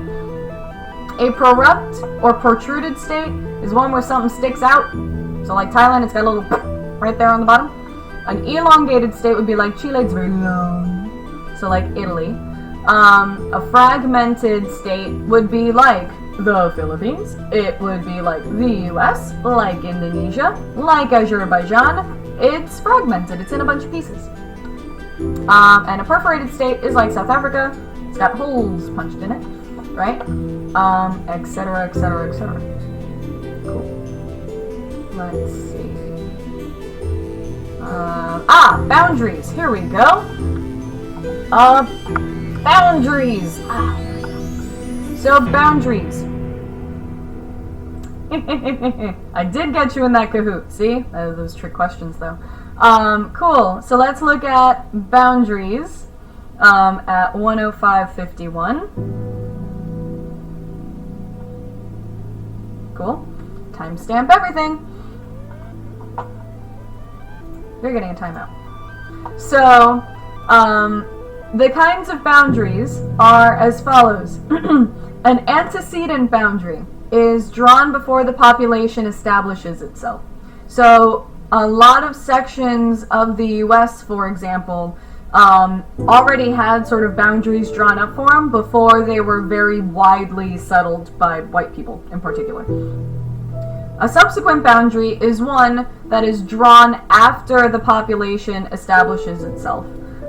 A prorrupt or protruded state is one where something sticks out. So like Thailand, it's got a little right there on the bottom. An elongated state would be like Chile, it's very long. So like Italy. A fragmented state would be like the Philippines. It would be like the US, like Indonesia, like Azerbaijan. It's fragmented, it's in a bunch of pieces. And a perforated state is like South Africa. It's got holes punched in it, right? Etc, etc, etc. Cool. Let's see. Boundaries. Here we go. Boundaries. Here we go. So, boundaries. I did get you in that Kahoot. See? Those trick questions, though. Cool. So, let's look at boundaries at 105.51. Cool. Timestamp everything. You're getting a timeout. So, the kinds of boundaries are as follows. An antecedent boundary is drawn before the population establishes itself. So, a lot of sections of the US, for example, already had sort of boundaries drawn up for them before they were very widely settled by white people in particular. A subsequent boundary is one that is drawn after the population establishes itself.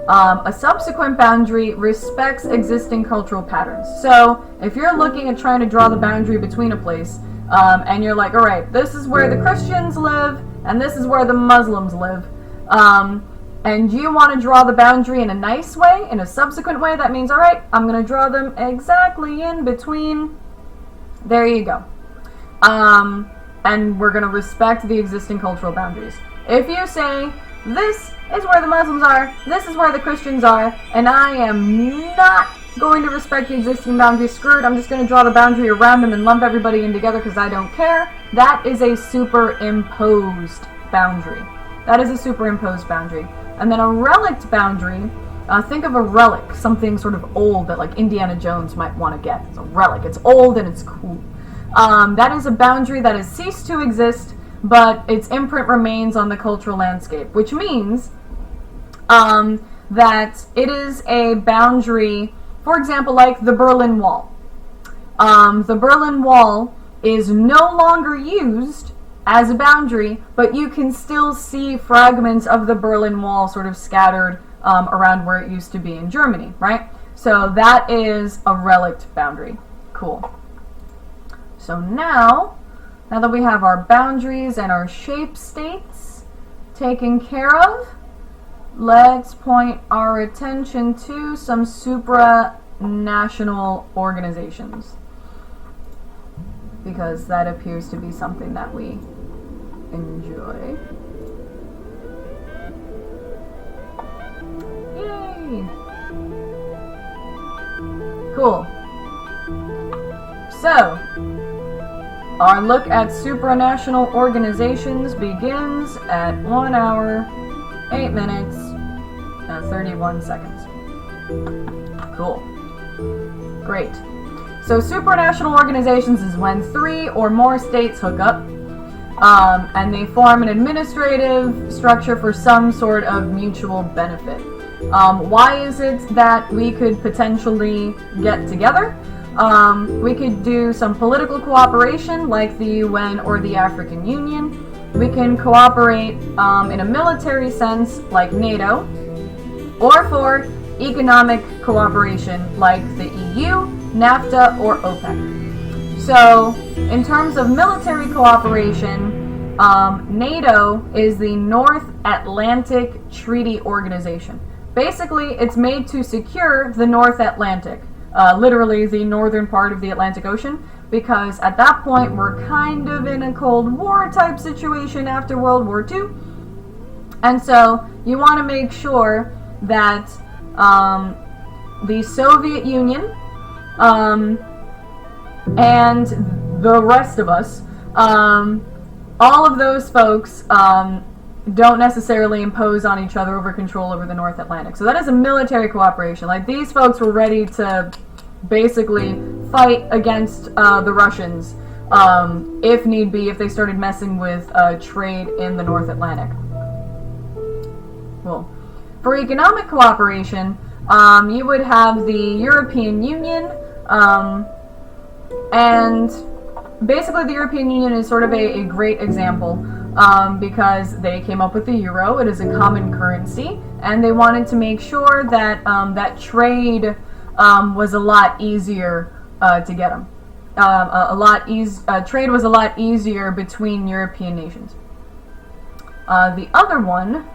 A subsequent boundary respects existing cultural patterns. So, if you're looking at trying to draw the boundary between a place, and you're like, alright, this is where the Christians live, and this is where the Muslims live, and you want to draw the boundary in a nice way, in a subsequent way, that means, alright, I'm going to draw them exactly in between. There you go. And we're going to respect the existing cultural boundaries. If you say, this is where the Muslims are, this is where the Christians are, and I am not going to respect the existing boundaries, screwed, I'm just going to draw the boundary around them and lump everybody in together because I don't care, that is a superimposed boundary. That is a superimposed boundary. And then a relict boundary, think of a relic, something sort of old that like Indiana Jones might want to get. It's a relic, it's old and it's cool. That is a boundary that has ceased to exist, but its imprint remains on the cultural landscape, which means that it is a boundary, for example, like the Berlin Wall. The Berlin Wall is no longer used as a boundary, but you can still see fragments of the Berlin Wall sort of scattered around where it used to be in Germany, right? So that is a relict boundary. Cool. So now that we have our boundaries and our shape states taken care of, let's point our attention to some supranational organizations, because that appears to be something that we enjoy. Yay! Cool. So, our look at supranational organizations begins at 1 hour, 8 minutes, and 31 seconds. Cool. Great. So supranational organizations is when 3 or more states hook up, and they form an administrative structure for some sort of mutual benefit. Why is it that we could potentially get together? We could do some political cooperation like the UN or the African Union. We can cooperate in a military sense like NATO, or for economic cooperation like the EU, NAFTA, or OPEC. So, in terms of military cooperation, NATO is the North Atlantic Treaty Organization. Basically, it's made to secure the North Atlantic, literally the northern part of the Atlantic Ocean, because at that point we're kind of in a Cold War type situation after World War II. And so you want to make sure that the Soviet Union and the rest of us, all of those folks don't necessarily impose on each other over control over the North Atlantic. So that is a military cooperation. Like, these folks were ready to basically fight against the Russians if need be, if they started messing with trade in the North Atlantic. Cool. For economic cooperation, you would have the European Union, and basically the European Union is sort of a great example because they came up with the euro. It is a common currency, and they wanted to make sure that that trade was a lot easier to get them. Trade was a lot easier between European nations. The other one,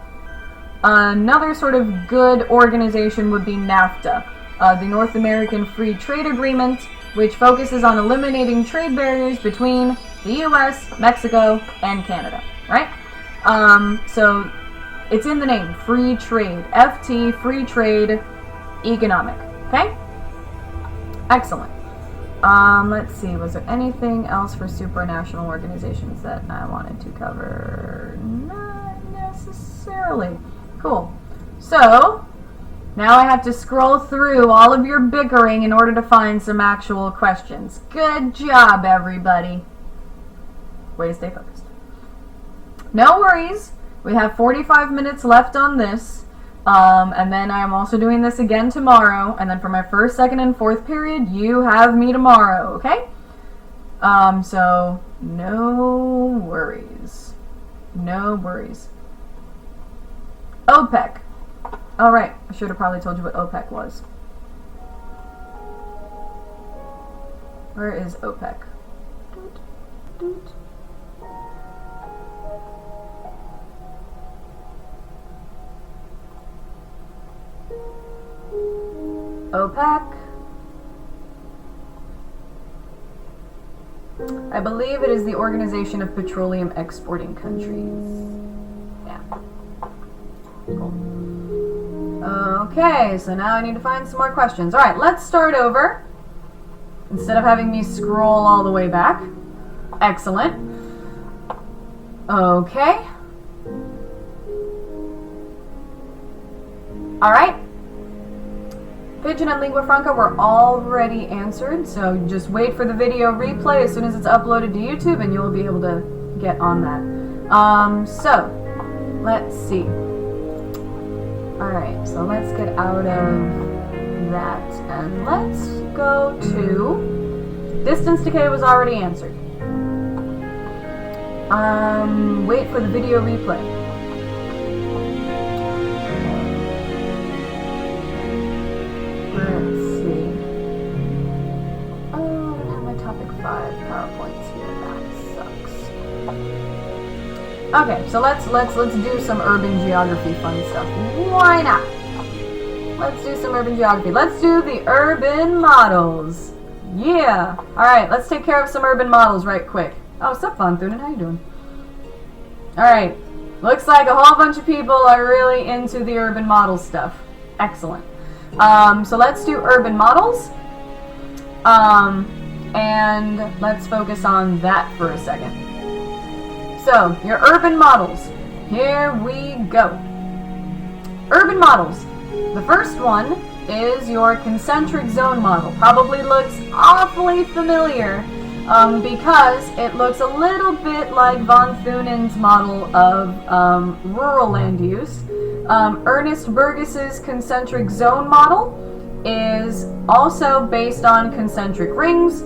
another sort of good organization would be NAFTA, the North American Free Trade Agreement, which focuses on eliminating trade barriers between the US, Mexico, and Canada, right? So it's in the name, free trade, FT, free trade, economic, okay? Excellent. Let's see, was there anything else for supranational organizations that I wanted to cover? Not necessarily. Cool. So, now I have to scroll through all of your bickering in order to find some actual questions. Good job, everybody. Way to stay focused. No worries. We have 45 minutes left on this. And then I'm also doing this again tomorrow. And then for my first, second, and fourth period, you have me tomorrow, okay? So, no worries. No worries. OPEC. All right, I should have probably told you what OPEC was. Where is OPEC? Doot, doot. OPEC. I believe it is the Organization of Petroleum Exporting Countries. Yeah. Cool. Okay, so now I need to find some more questions. Alright, let's start over. Instead of having me scroll all the way back. Excellent. Okay. Alright. Pidgin and Lingua Franca were already answered, so just wait for the video replay as soon as it's uploaded to YouTube and you'll be able to get on that. So, let's see. Alright, so let's get out of that and let's go to distance decay was already answered. Wait for the video replay. Let's see. Oh, I don't have my topic 5 PowerPoints here. That sucks. Okay, so let's do some urban geography fun stuff. Why not? Let's do some urban geography. Let's do the urban models. Yeah. All right, let's take care of some urban models right quick. Oh, what's up, Von Thunen? How you doing? All right. Looks like a whole bunch of people are really into the urban model stuff. Excellent. So let's do urban models. And let's focus on that for a second. So, your urban models. Here we go. Urban models. The first one is your concentric zone model. Probably looks awfully familiar because it looks a little bit like Von Thunen's model of rural land use. Ernest Burgess's concentric zone model is also based on concentric rings.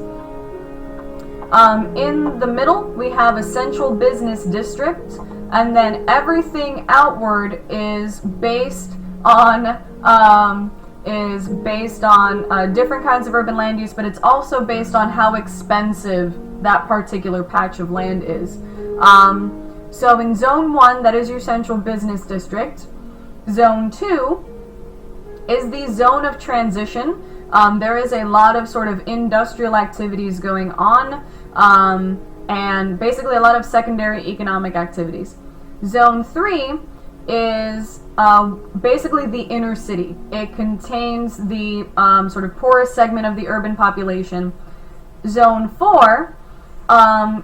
In the middle, we have a central business district, and then everything outward is based on different kinds of urban land use, but it's also based on how expensive that particular patch of land is. So in Zone 1, that is your central business district. Zone 2 is the zone of transition. There is a lot of sort of industrial activities going on, and basically a lot of secondary economic activities. Zone 3 is basically the inner city. It contains the sort of poorest segment of the urban population. Zone 4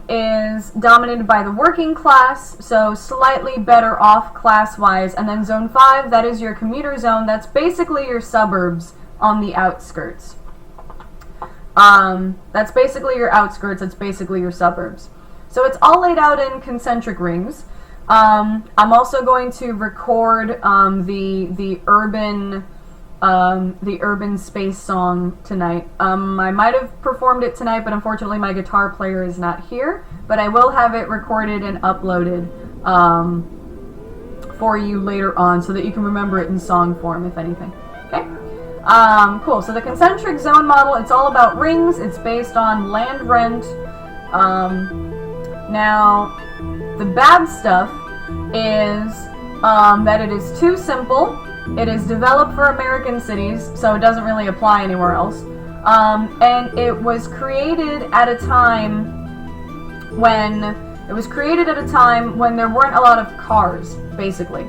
is dominated by the working class, so slightly better off class-wise. And then Zone 5, that is your commuter zone. That's basically your suburbs on the outskirts. That's basically your outskirts. That's basically your suburbs. So it's all laid out in concentric rings. I'm also going to record the urban space song tonight. I might have performed it tonight, but unfortunately my guitar player is not here. But I will have it recorded and uploaded for you later on, so that you can remember it in song form, if anything. Okay. Cool. So the concentric zone model, it's all about rings. It's based on land rent. Now, the bad stuff is that it is too simple. It is developed for American cities, so it doesn't really apply anywhere else. And it was created at a time when there weren't a lot of cars, basically.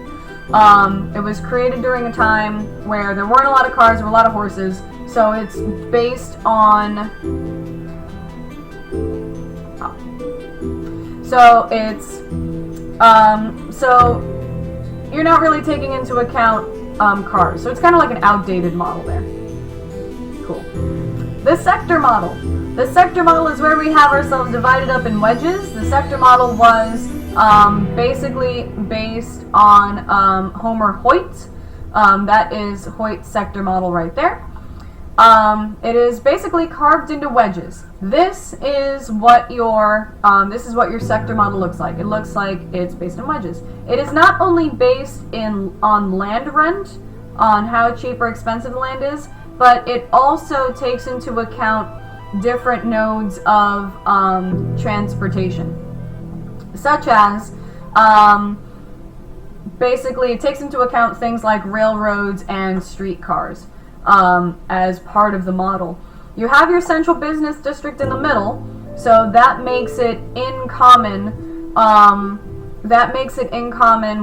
It was created during a time where there weren't a lot of cars, there were a lot of horses. So it's based on. So it's. So you're not really taking into account cars. So it's kind of like an outdated model there. Cool. The sector model. The sector model is where we have ourselves divided up in wedges. The sector model was basically based on Homer Hoyt. That is Hoyt's sector model right there. It is basically carved into wedges. This is what your sector model looks like. It looks like it's based on wedges. It is not only based on land rent, on how cheap or expensive the land is, but it also takes into account different nodes of transportation, such as basically it takes into account things like railroads and streetcars as part of the model. You have your central business district in the middle, so that makes it in common.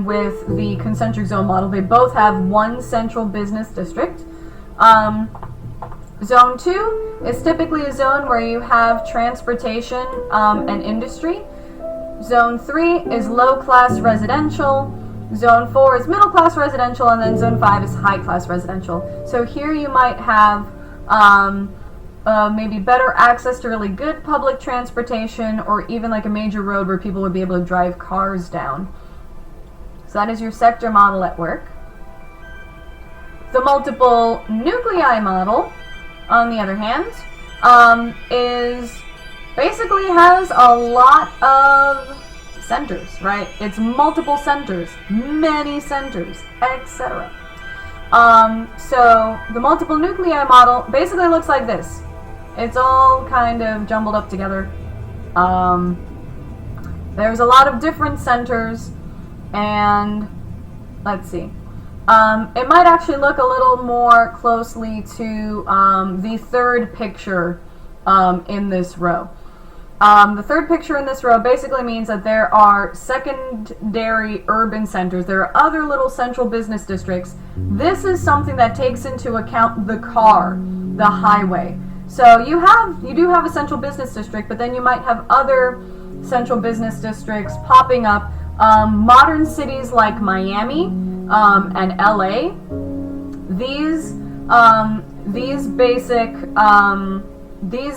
With the concentric zone model. They both have one central business district. Zone 2 is typically a zone where you have transportation and industry. Zone 3 is low-class residential. Zone 4 is middle-class residential, and then Zone 5 is high-class residential. So here you might have maybe better access to really good public transportation, or even like a major road where people would be able to drive cars down. So that is your sector model at work. The multiple nuclei model, on the other hand, basically has a lot of centers, right? It's multiple centers, many centers, etc. So the multiple nuclei model basically looks like this. It's all kind of jumbled up together. There's a lot of different centers, and let's see. It might actually look a little more closely to the third picture in this row. The third picture in this row basically means that there are secondary urban centers. There are other little central business districts. This is something that takes into account the car, the highway. So you do have a central business district, but then you might have other central business districts popping up. Modern cities like Miami and LA, these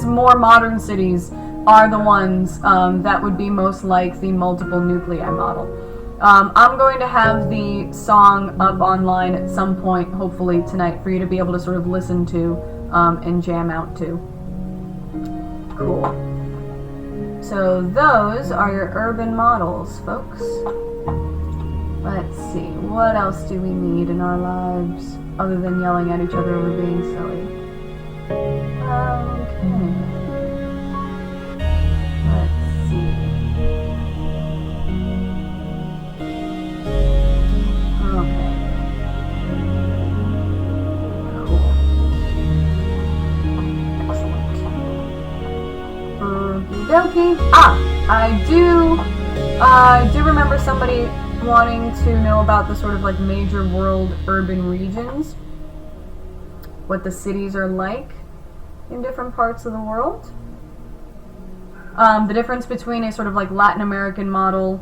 more modern cities are the ones that would be most like the multiple nuclei model. I'm going to have the song up online at some point, hopefully tonight, for you to be able to sort of listen to and jam out to. Cool. So those are your urban models, folks. Let's see, what else do we need in our lives other than yelling at each other over being silly? Okay. Let's see. Okay. Cool. I do remember somebody wanting to know about the sort of like major world urban regions, what the cities are like in different parts of the world. The difference between a sort of like Latin American model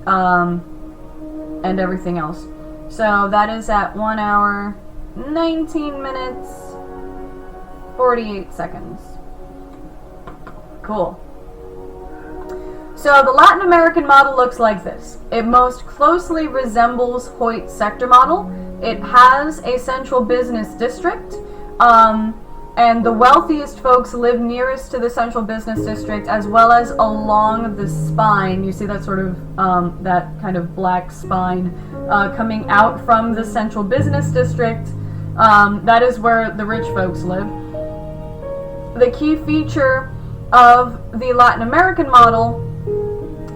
and everything else. So that is at 1 hour, 19 minutes, 48 seconds. Cool. So the Latin American model looks like this. It most closely resembles Hoyt's sector model. It has a central business district, and the wealthiest folks live nearest to the central business district, as well as along the spine. You see that sort of, that kind of black spine coming out from the central business district. That is where the rich folks live. The key feature of the Latin American model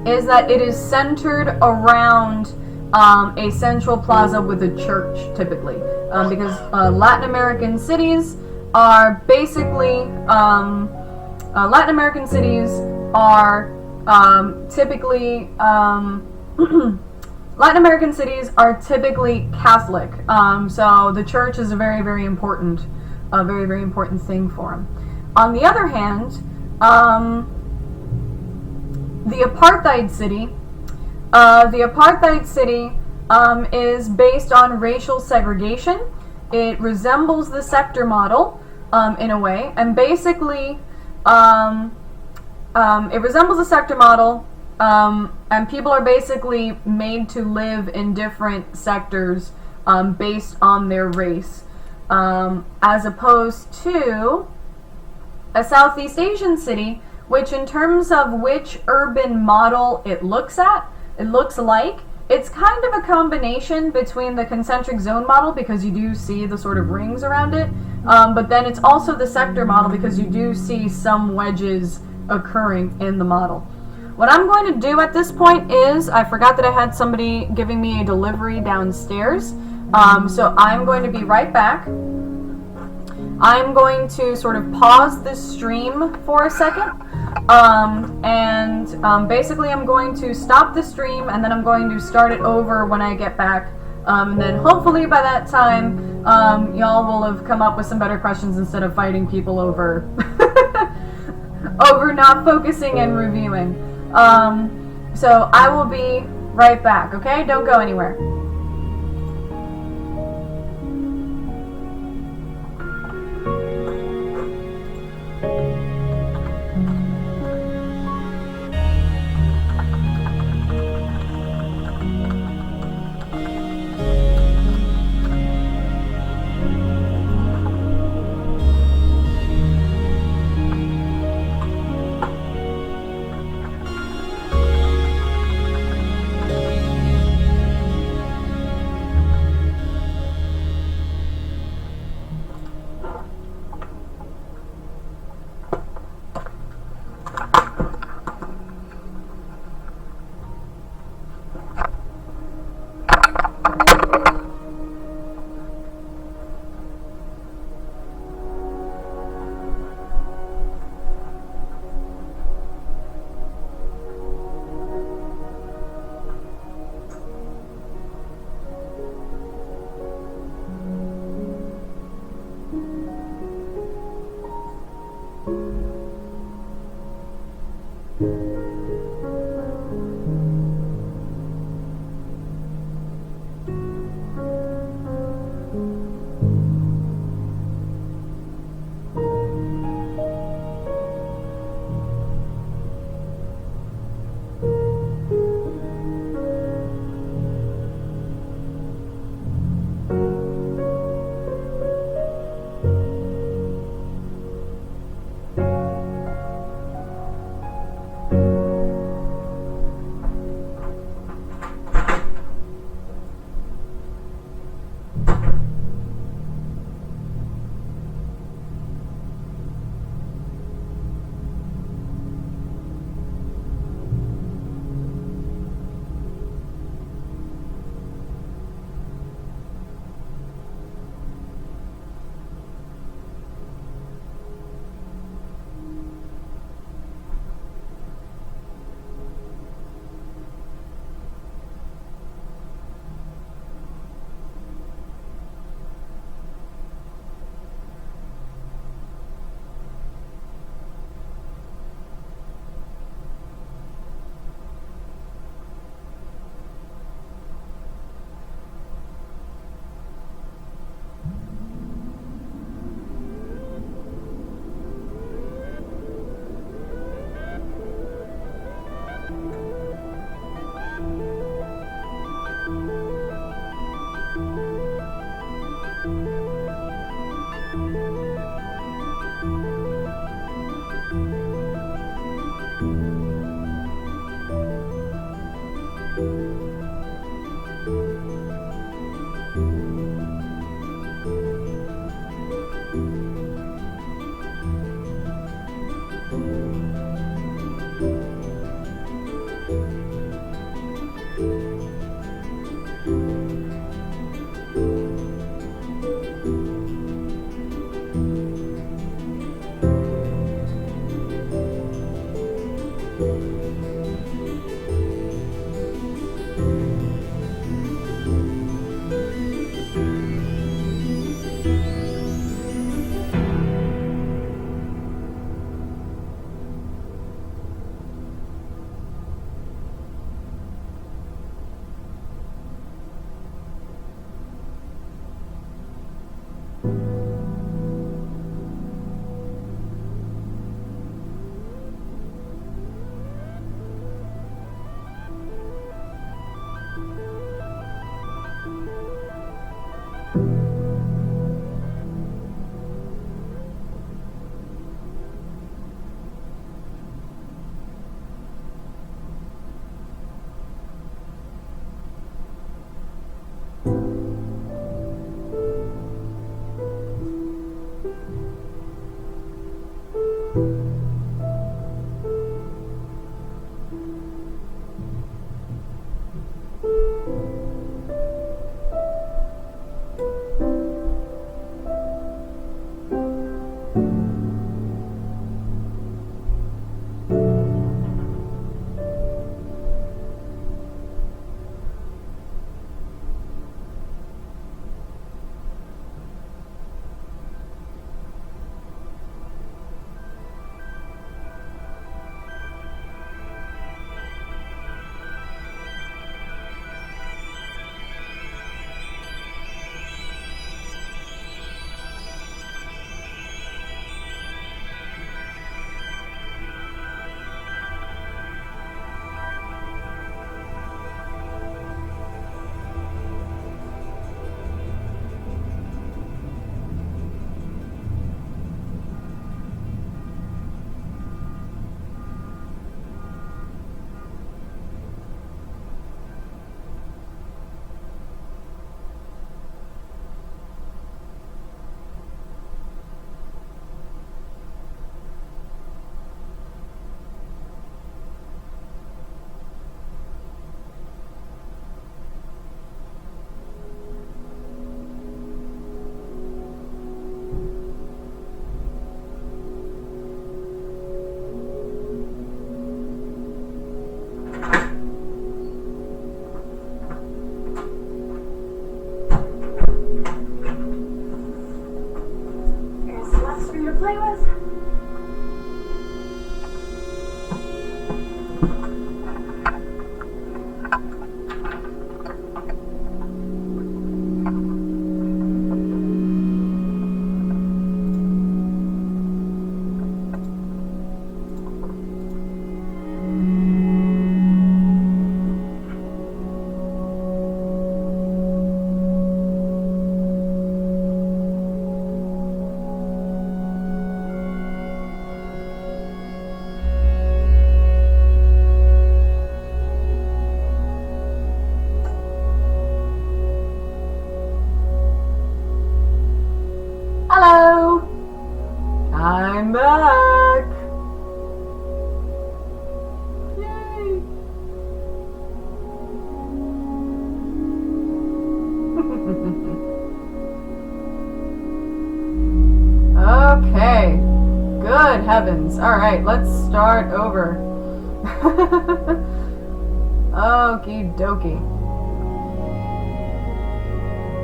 is that it is centered around a central plaza with a church, typically, because Latin American cities are basically typically Catholic, so the church is a very, very important thing for them. On the other hand, the apartheid city is based on racial segregation. It resembles the sector model in a way, and basically it resembles the sector model, and people are basically made to live in different sectors based on their race, as opposed to a Southeast Asian city, which in terms of which urban model it looks like, it's kind of a combination between the concentric zone model, because you do see the sort of rings around it, but then it's also the sector model, because you do see some wedges occurring in the model. What I'm going to do at this point is, I forgot that I had somebody giving me a delivery downstairs, so I'm going to be right back. I'm going to sort of pause this stream for a second, and basically I'm going to stop the stream, and then I'm going to start it over when I get back, and then hopefully by that time y'all will have come up with some better questions instead of fighting people over over not focusing and reviewing. So I will be right back, okay? Don't go anywhere. Good heavens. Alright, let's start over. Okie dokie.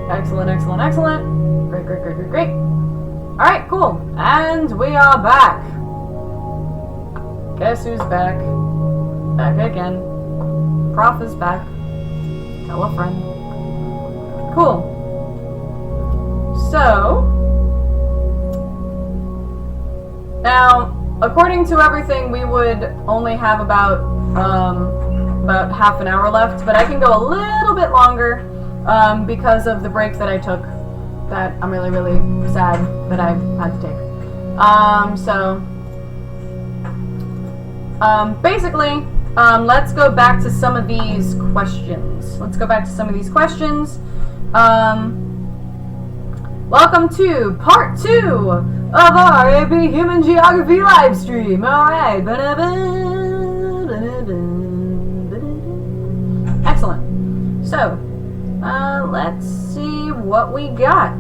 Excellent, excellent, excellent. Great, great, great, great, great. Alright, cool. And we are back. Guess who's back? Back again. Prof is back. Tell a friend. Cool. So, now, according to everything, we would only have about half an hour left, but I can go a little bit longer because of the break that I took. That I'm really, really sad that I had to take. Basically, let's go back to some of these questions. Welcome to part 2 of our AP Human Geography livestream. Alright. Excellent. So, let's see what we got.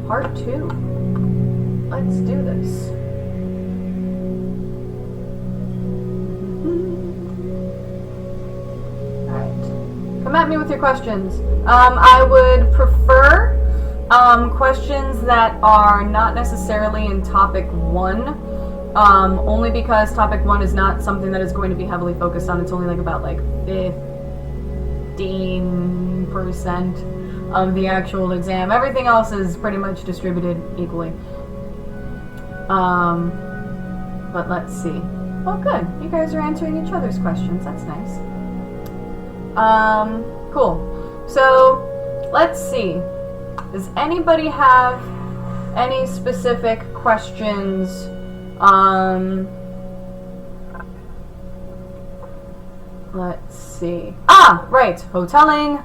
Part 2. Let's do this. Come at me with your questions. I would prefer questions that are not necessarily in topic 1, only because topic 1 is not something that is going to be heavily focused on. It's only like about 15% of the actual exam. Everything else is pretty much distributed equally. But let's see. Oh, good. You guys are answering each other's questions. That's nice. Cool. So, let's see. Does anybody have any specific questions? Let's see. Ah, right. Hoteling,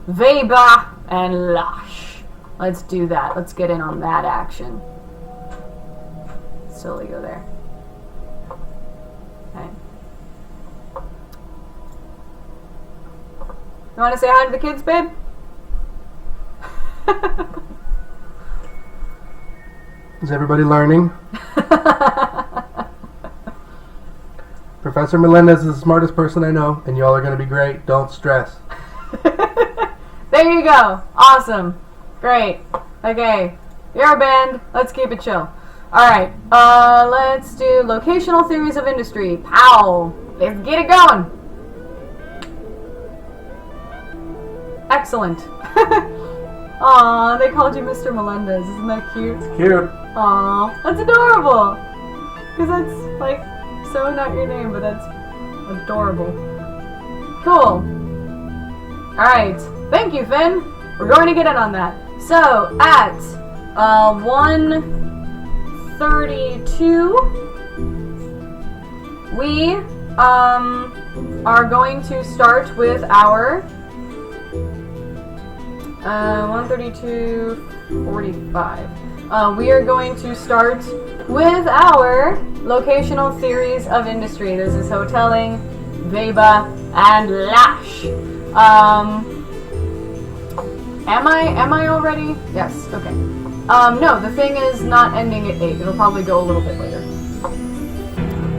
Weber, and Losch. Let's do that. Let's get in on that action. Slowly go there. Okay. You want to say hi to the kids, babe? Is everybody learning? Professor Melendez is the smartest person I know, and y'all are going to be great. Don't stress. There you go. Awesome. Great. Okay. You're a band. Let's keep it chill. Alright. Let's do locational theories of industry. Pow! Let's get it going. Excellent. Aw, they called you Mr. Melendez. Isn't that cute? It's cute. Aw, that's adorable. Because that's, so not your name, but that's adorable. Cool. Alright. Thank you, Finn. We're going to get in on that. So, at 1:32, we are going to start with our 1:32:45. We are going to start with our locational theories of industry. This is hoteling, Weber, and Losch. Am I already? Yes, okay. No, the thing is not ending at 8. It'll probably go a little bit later.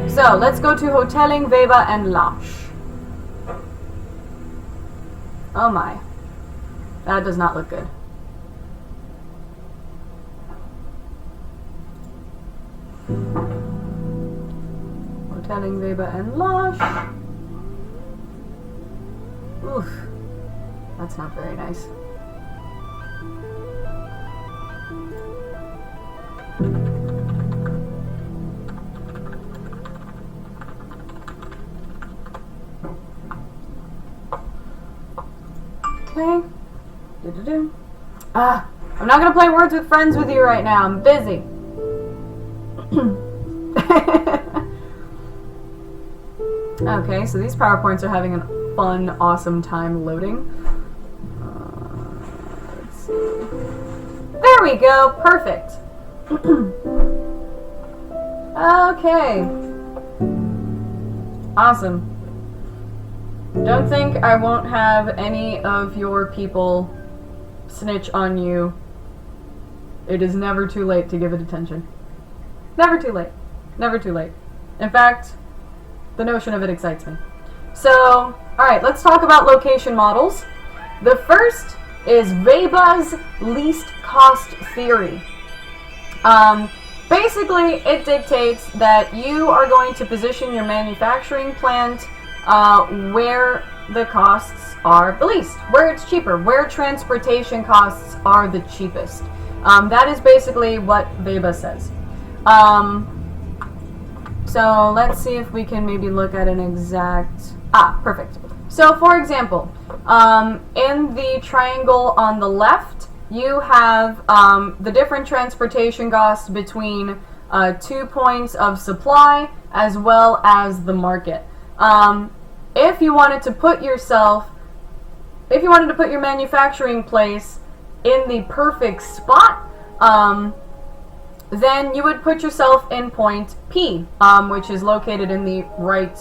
So, let's go to hoteling, Weber, and Losch. Oh my. That does not look good. Hoteling, Weber, and Losch. Oof. That's not very nice. Okay. I'm not gonna play Words with Friends with you right now. I'm busy. Okay, so these PowerPoints are having a fun, awesome time loading. Let's see. There we go. Perfect. Okay. Awesome. Don't think I won't have any of your people snitch on you. It is never too late to give it attention. Never too late. Never too late. In fact, the notion of it excites me. So, alright, let's talk about location models. The first is Weber's least cost theory. Basically, it dictates that you are going to position your manufacturing plant where the costs are the least, where it's cheaper, where transportation costs are the cheapest. That is basically what Weber says. So let's see if we can maybe look at an exact... perfect. So for example, in the triangle on the left, you have the different transportation costs between 2 points of supply as well as the market. If you wanted to put your manufacturing place in the perfect spot, then you would put yourself in point P, which is located in the right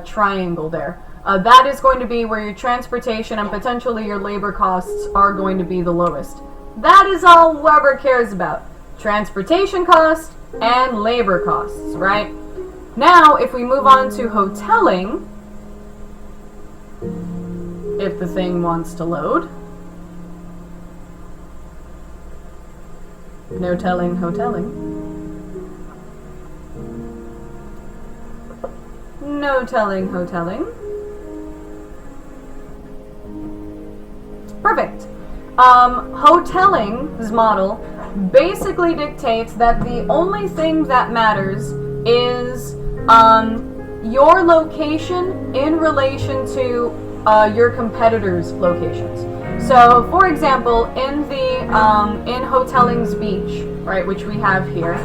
triangle there. That is going to be where your transportation and potentially your labor costs are going to be the lowest. That is all Weber cares about. Transportation costs and labor costs, right? Now, if we move on to hoteling, if the thing wants to load. No telling hoteling. No telling hoteling. Perfect. Hoteling's model basically dictates that the only thing that matters is your location in relation to your competitors' locations. So, for example, in Hoteling's beach, right, which we have here,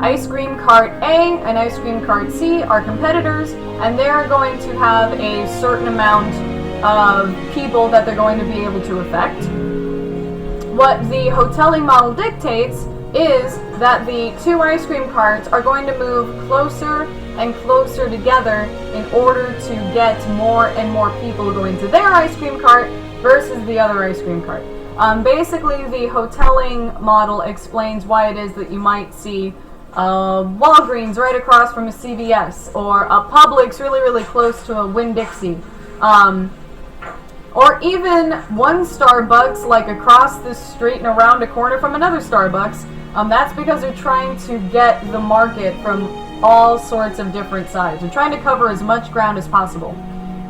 ice cream cart A and ice cream cart C are competitors, and they're going to have a certain amount of people that they're going to be able to affect. What the hoteling model dictates is that the two ice cream carts are going to move closer and closer together in order to get more and more people going to their ice cream cart versus the other ice cream cart. Basically, the hoteling model explains why it is that you might see Walgreens right across from a CVS, or a Publix really, really close to a Winn-Dixie, or even one Starbucks like across the street and around a corner from another Starbucks. That's because they're trying to get the market from all sorts of different sides. They're trying to cover as much ground as possible.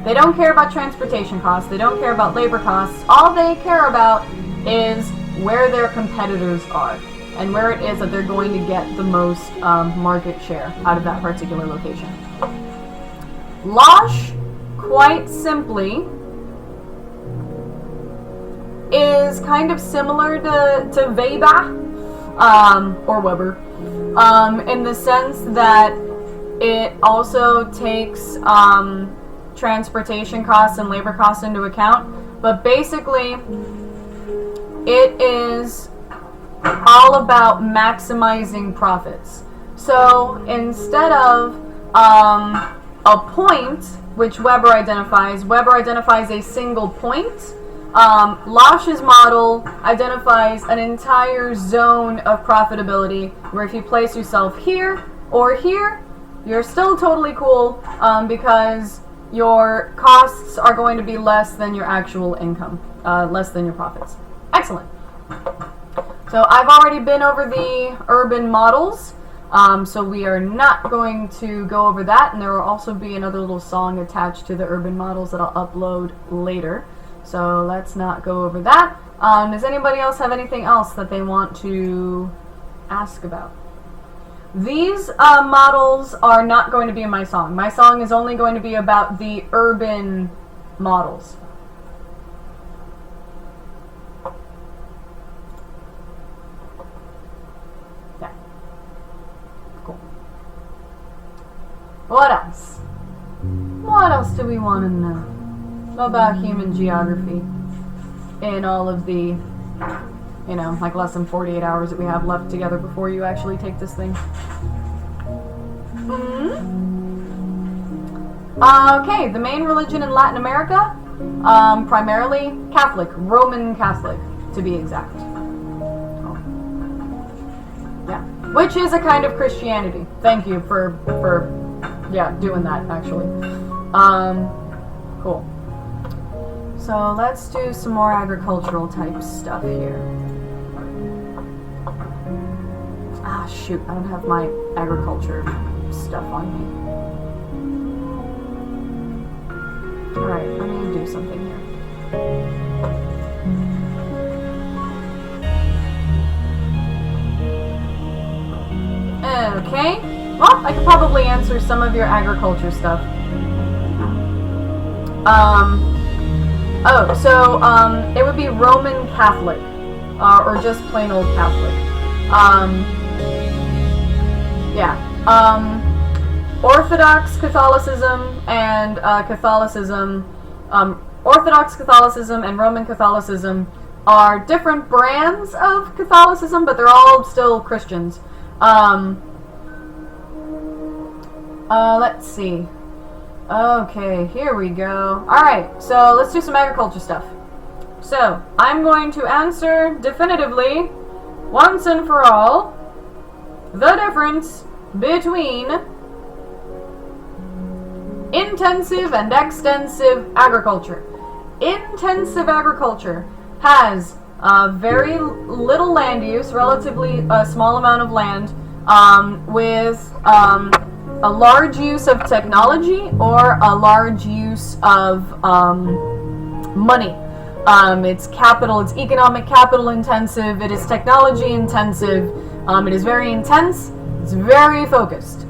They don't care about transportation costs. They don't care about labor costs. All they care about is where their competitors are and where it is that they're going to get the most market share out of that particular location. Losch, quite simply, is kind of similar to Weber, or Weber, in the sense that it also takes transportation costs and labor costs into account, but basically it is all about maximizing profits. So instead of a point, which Weber identifies a single point. Losch's model identifies an entire zone of profitability where if you place yourself here or here, you're still totally cool because your costs are going to be less than your actual income, less than your profits. Excellent. So I've already been over the urban models, so we are not going to go over that, and there will also be another little song attached to the urban models that I'll upload later. So let's not go over that. Does anybody else have anything else that they want to ask about? These models are not going to be in my song. My song is only going to be about the urban models. Yeah. Cool. What else? What else do we want to know about human geography in all of the, like less than 48 hours that we have left together before you actually take this thing? Okay, the main religion in Latin America, primarily Catholic, Roman Catholic, to be exact. Oh. Yeah. which is a kind of Christianity. Thank you for yeah, doing that, actually. Cool. So let's do some more agricultural type stuff here. Ah, shoot, I don't have my agriculture stuff on me. Alright, let me do something here. Okay. Well, I could probably answer some of your agriculture stuff. It would be Roman Catholic, or just plain old Catholic. Orthodox Catholicism and Orthodox Catholicism and Roman Catholicism are different brands of Catholicism, but they're all still Christians. Let's see. Okay, here we go. Alright, so let's do some agriculture stuff. So, I'm going to answer definitively, once and for all, the difference between intensive and extensive agriculture. Intensive agriculture has very little land use, relatively a small amount of land, with a large use of technology or a large use of money. It's capital, it's economic capital intensive, it is technology intensive, it is very intense, it's very focused.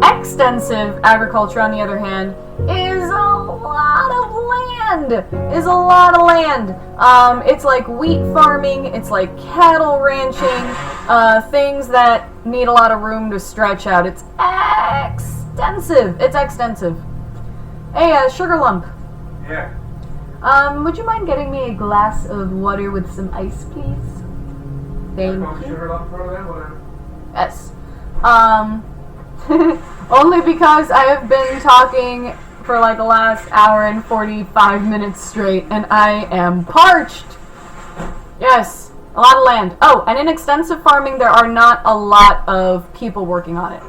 Extensive agriculture, on the other hand, is a lot of land. It's like wheat farming, it's like cattle ranching, things that need a lot of room to stretch out. It's extensive. Hey, Sugar Lump. Yeah. Would you mind getting me a glass of water with some ice, please? Thank you. Sugar Lump for that, whatever. Yes. Only because I have been talking for like the last hour and 45 minutes straight, and I am parched. Yes, a lot of land. Oh, and in extensive farming, there are not a lot of people working on it.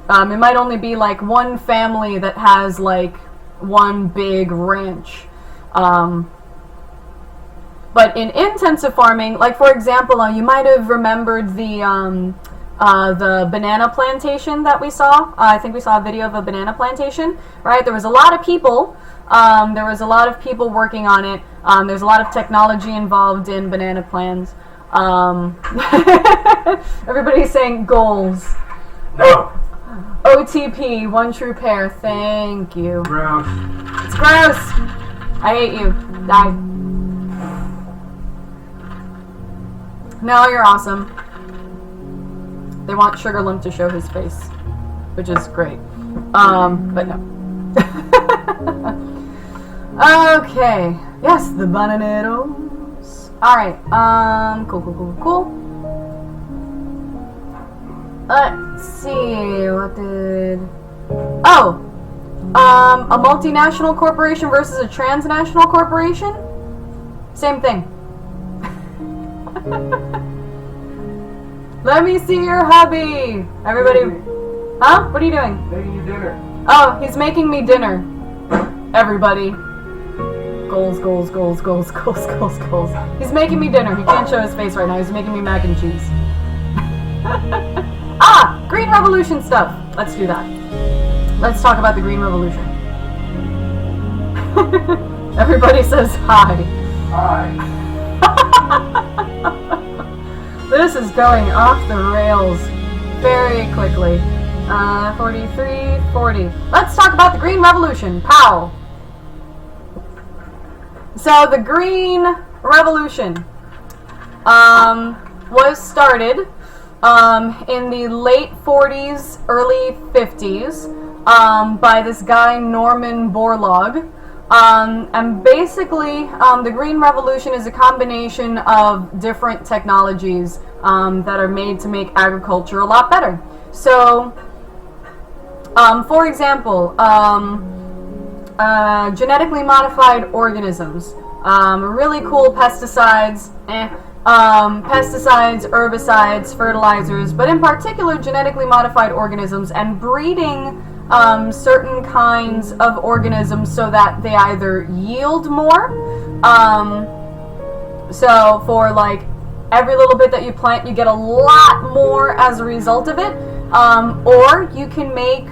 It might only be like one family that has like one big ranch. But in intensive farming, like for example, you might have remembered the banana plantation that we saw. I think we saw a video of a banana plantation, right? There was a lot of people. There was a lot of people working on it. There's a lot of technology involved in banana plants. Everybody's saying goals. No. OTP, one true pair. Thank you. Gross. It's gross. I hate you. Die. No, you're awesome. They want Sugar Lump to show his face, which is great. But no. Okay. Yes, the bananeros. Alright, cool. Let's see, what did... Oh! A multinational corporation versus a transnational corporation? Same thing. Let me see your hubby! Everybody... Huh? What are you doing? Making you dinner. Oh, he's making me dinner. Everybody. Goals. He's making me dinner. He can't show his face right now. He's making me mac and cheese. Green Revolution stuff. Let's do that. Let's talk about the Green Revolution. Everybody says hi. Hi. This is going off the rails very quickly. 43, 40. Let's talk about the Green Revolution. Pow! So the Green Revolution was started in the late 40s, early 50s by this guy Norman Borlaug. And basically, the Green Revolution is a combination of different technologies that are made to make agriculture a lot better. So, for example, genetically modified organisms, really cool pesticides, pesticides, herbicides, fertilizers, but in particular genetically modified organisms, and breeding certain kinds of organisms so that they either yield more. So for like every little bit that you plant, you get a lot more as a result of it. Or you can make,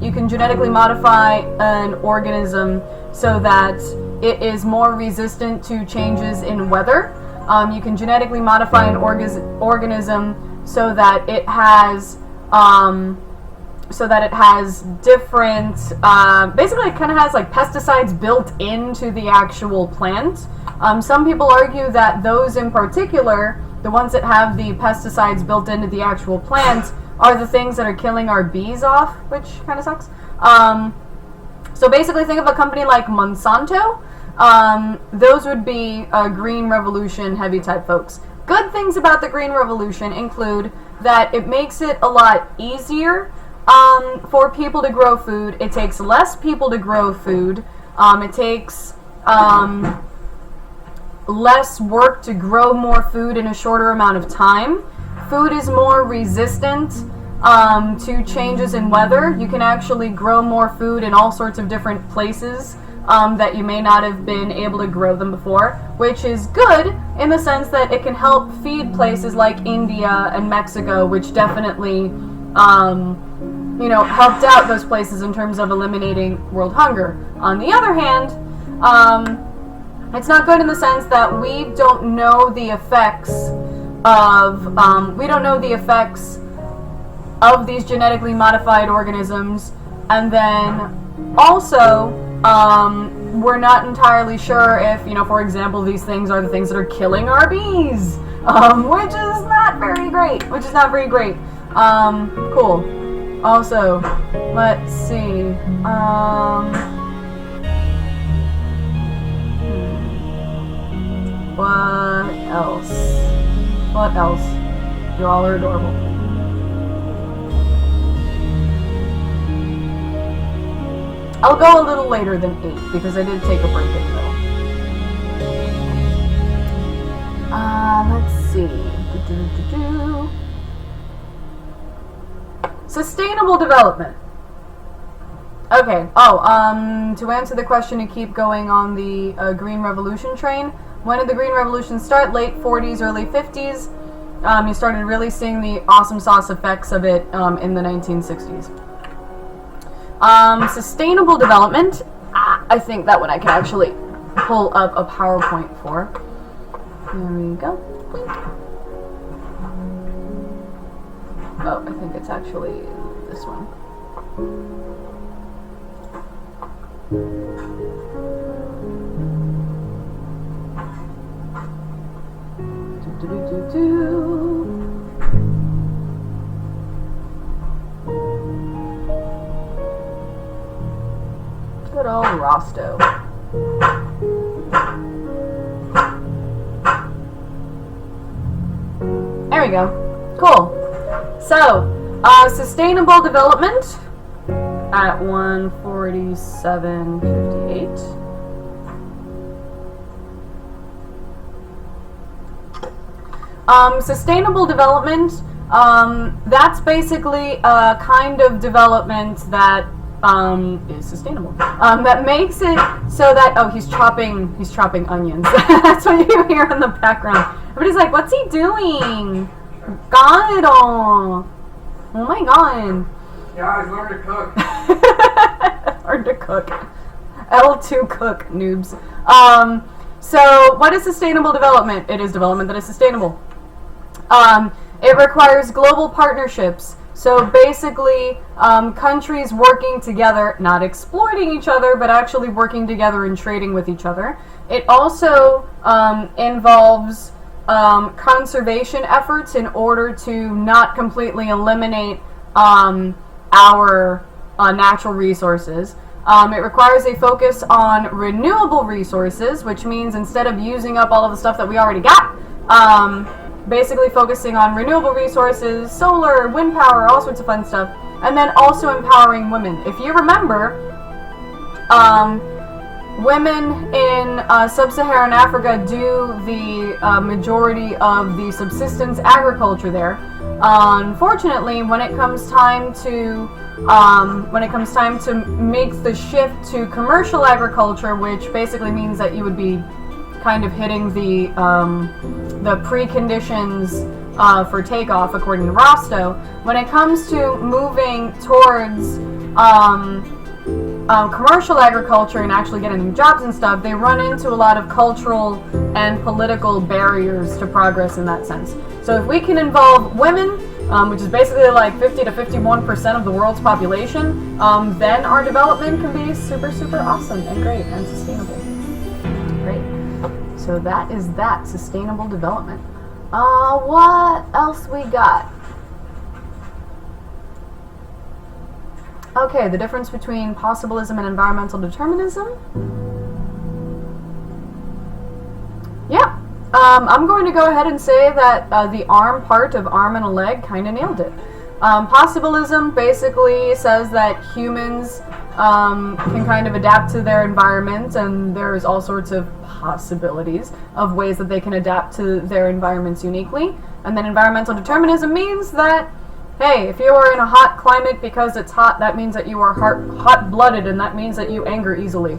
you can genetically modify an organism so that it is more resistant to changes in weather. You can genetically modify an organism so that it has, different, basically it kind of has like pesticides built into the actual plant. Some people argue that those in particular, the ones that have the pesticides built into the actual plant, are the things that are killing our bees off, which kind of sucks. So basically think of a company like Monsanto. Those would be Green Revolution heavy type folks. Good things about the Green Revolution include that it makes it a lot easier for people to grow food. It takes less people to grow food. It takes less work to grow more food in a shorter amount of time. Food is more resistant to changes in weather. You can actually grow more food in all sorts of different places that you may not have been able to grow them before, which is good in the sense that it can help feed places like India and Mexico, which definitely, helped out those places in terms of eliminating world hunger. On the other hand, it's not good in the sense that we don't know the effects of these genetically modified organisms, and then also we're not entirely sure if, for example, these things are the things that are killing our bees, which is not very great. Cool. Also, let's see. What else? You all are adorable. I'll go a little later than 8 because I did take a break in the middle. Let's see. Sustainable development. Okay. To answer the question, to keep going on the Green Revolution train. When did the Green Revolution start? Late 40s, early 50s. You started really seeing the awesome sauce effects of it in the 1960s. Sustainable development. I think that one I can actually pull up a PowerPoint for. There we go. Oh, I think it's actually this one. Good old Rosto. There we go. Cool. So, sustainable development at 147.58. Sustainable development, that's basically a kind of development that is sustainable. That makes it so that, he's chopping onions. That's what you hear in the background. Everybody's like, what's he doing? God, oh my God. Yeah, I learned to cook. Learn to cook. L2 cook, noobs. So what is sustainable development? It is development that is sustainable. It requires global partnerships. So basically, countries working together, not exploiting each other, but actually working together and trading with each other. It also involves conservation efforts in order to not completely eliminate our natural resources. It requires a focus on renewable resources, which means instead of using up all of the stuff that we already got, basically focusing on renewable resources, solar, wind power, all sorts of fun stuff, and then also empowering women. If you remember, women in sub-Saharan Africa do the majority of the subsistence agriculture there. Unfortunately, when it comes time to make the shift to commercial agriculture, which basically means that you would be kind of hitting the preconditions for takeoff, according to Rostow. When it comes to moving towards commercial agriculture and actually getting jobs and stuff, they run into a lot of cultural and political barriers to progress in that sense. So if we can involve women, which is basically like 50 to 51% of the world's population, then our development can be super, super awesome and great and sustainable. Great. So that is that, sustainable development. What else we got? Okay, the difference between possibilism and environmental determinism. Yeah, I'm going to go ahead and say that the arm part of arm and a leg kind of nailed it. Possibilism basically says that humans can kind of adapt to their environment, and there's all sorts of possibilities of ways that they can adapt to their environments uniquely. And then environmental determinism means that, hey, if you are in a hot climate because it's hot, that means that you are hot-blooded, and that means that you anger easily.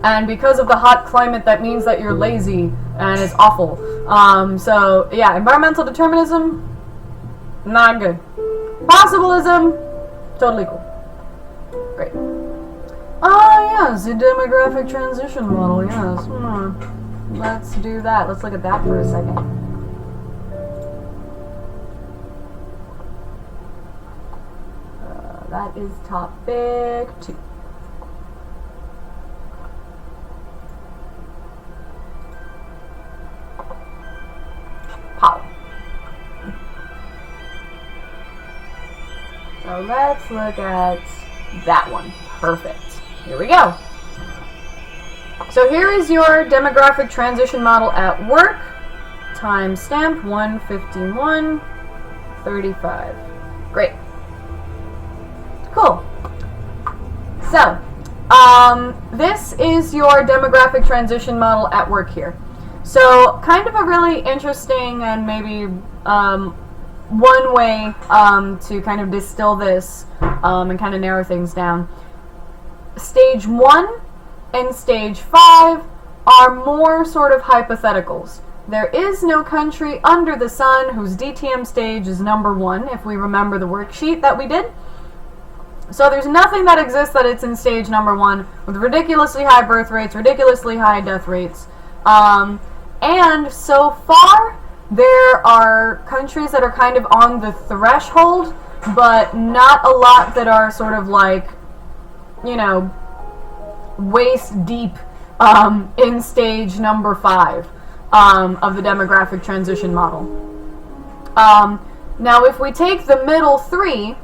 And because of the hot climate, that means that you're lazy, and it's awful. So, yeah, environmental determinism, not good. Possibilism, totally cool. Great. Yes, the demographic transition model, yes. Let's do that. Let's look at that for a second. That is topic 2. Pow. So let's look at that one. Perfect. Here we go. So here is your demographic transition model at work. Timestamp 1:51:35. Great. Cool. So, this is your demographic transition model at work here. So, kind of a really interesting and maybe one way to kind of distill this and kind of narrow things down. Stage 1 and Stage 5 are more sort of hypotheticals. There is no country under the sun whose DTM stage is number 1, if we remember the worksheet that we did. So there's nothing that exists that it's in stage number 1 with ridiculously high birth rates, ridiculously high death rates. And so far, there are countries that are kind of on the threshold, but not a lot that are sort of like, you know, waist deep in stage number 5 of the demographic transition model. Now, if we take the middle 3,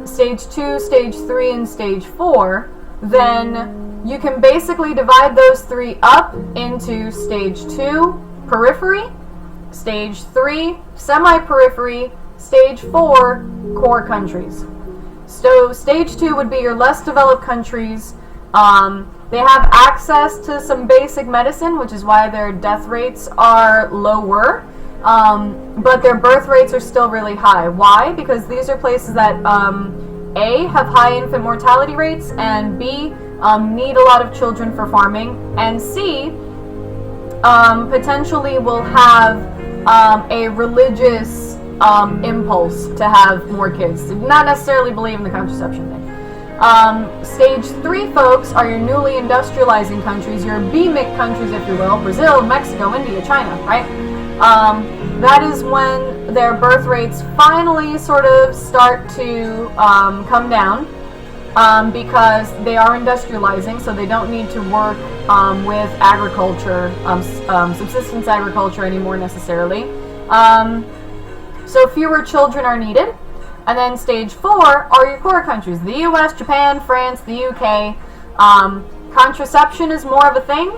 stage 2, stage 3, and stage 4, then you can basically divide those 3 up into stage 2, periphery, stage 3, semi-periphery, stage 4, core countries. So stage 2 would be your less developed countries. They have access to some basic medicine, which is why their death rates are lower. But their birth rates are still really high. Why? Because these are places that A, have high infant mortality rates, and B, need a lot of children for farming, and C, potentially will have a religious impulse to have more kids. Not necessarily believe in the contraception thing. Stage 3 folks are your newly industrializing countries, your BMIC countries, if you will, Brazil, Mexico, India, China, right? That is when their birth rates finally sort of start to come down because they are industrializing, so they don't need to work with agriculture, subsistence agriculture anymore necessarily. So fewer children are needed. And then stage 4 are your core countries, the US, Japan, France, the UK. Contraception is more of a thing,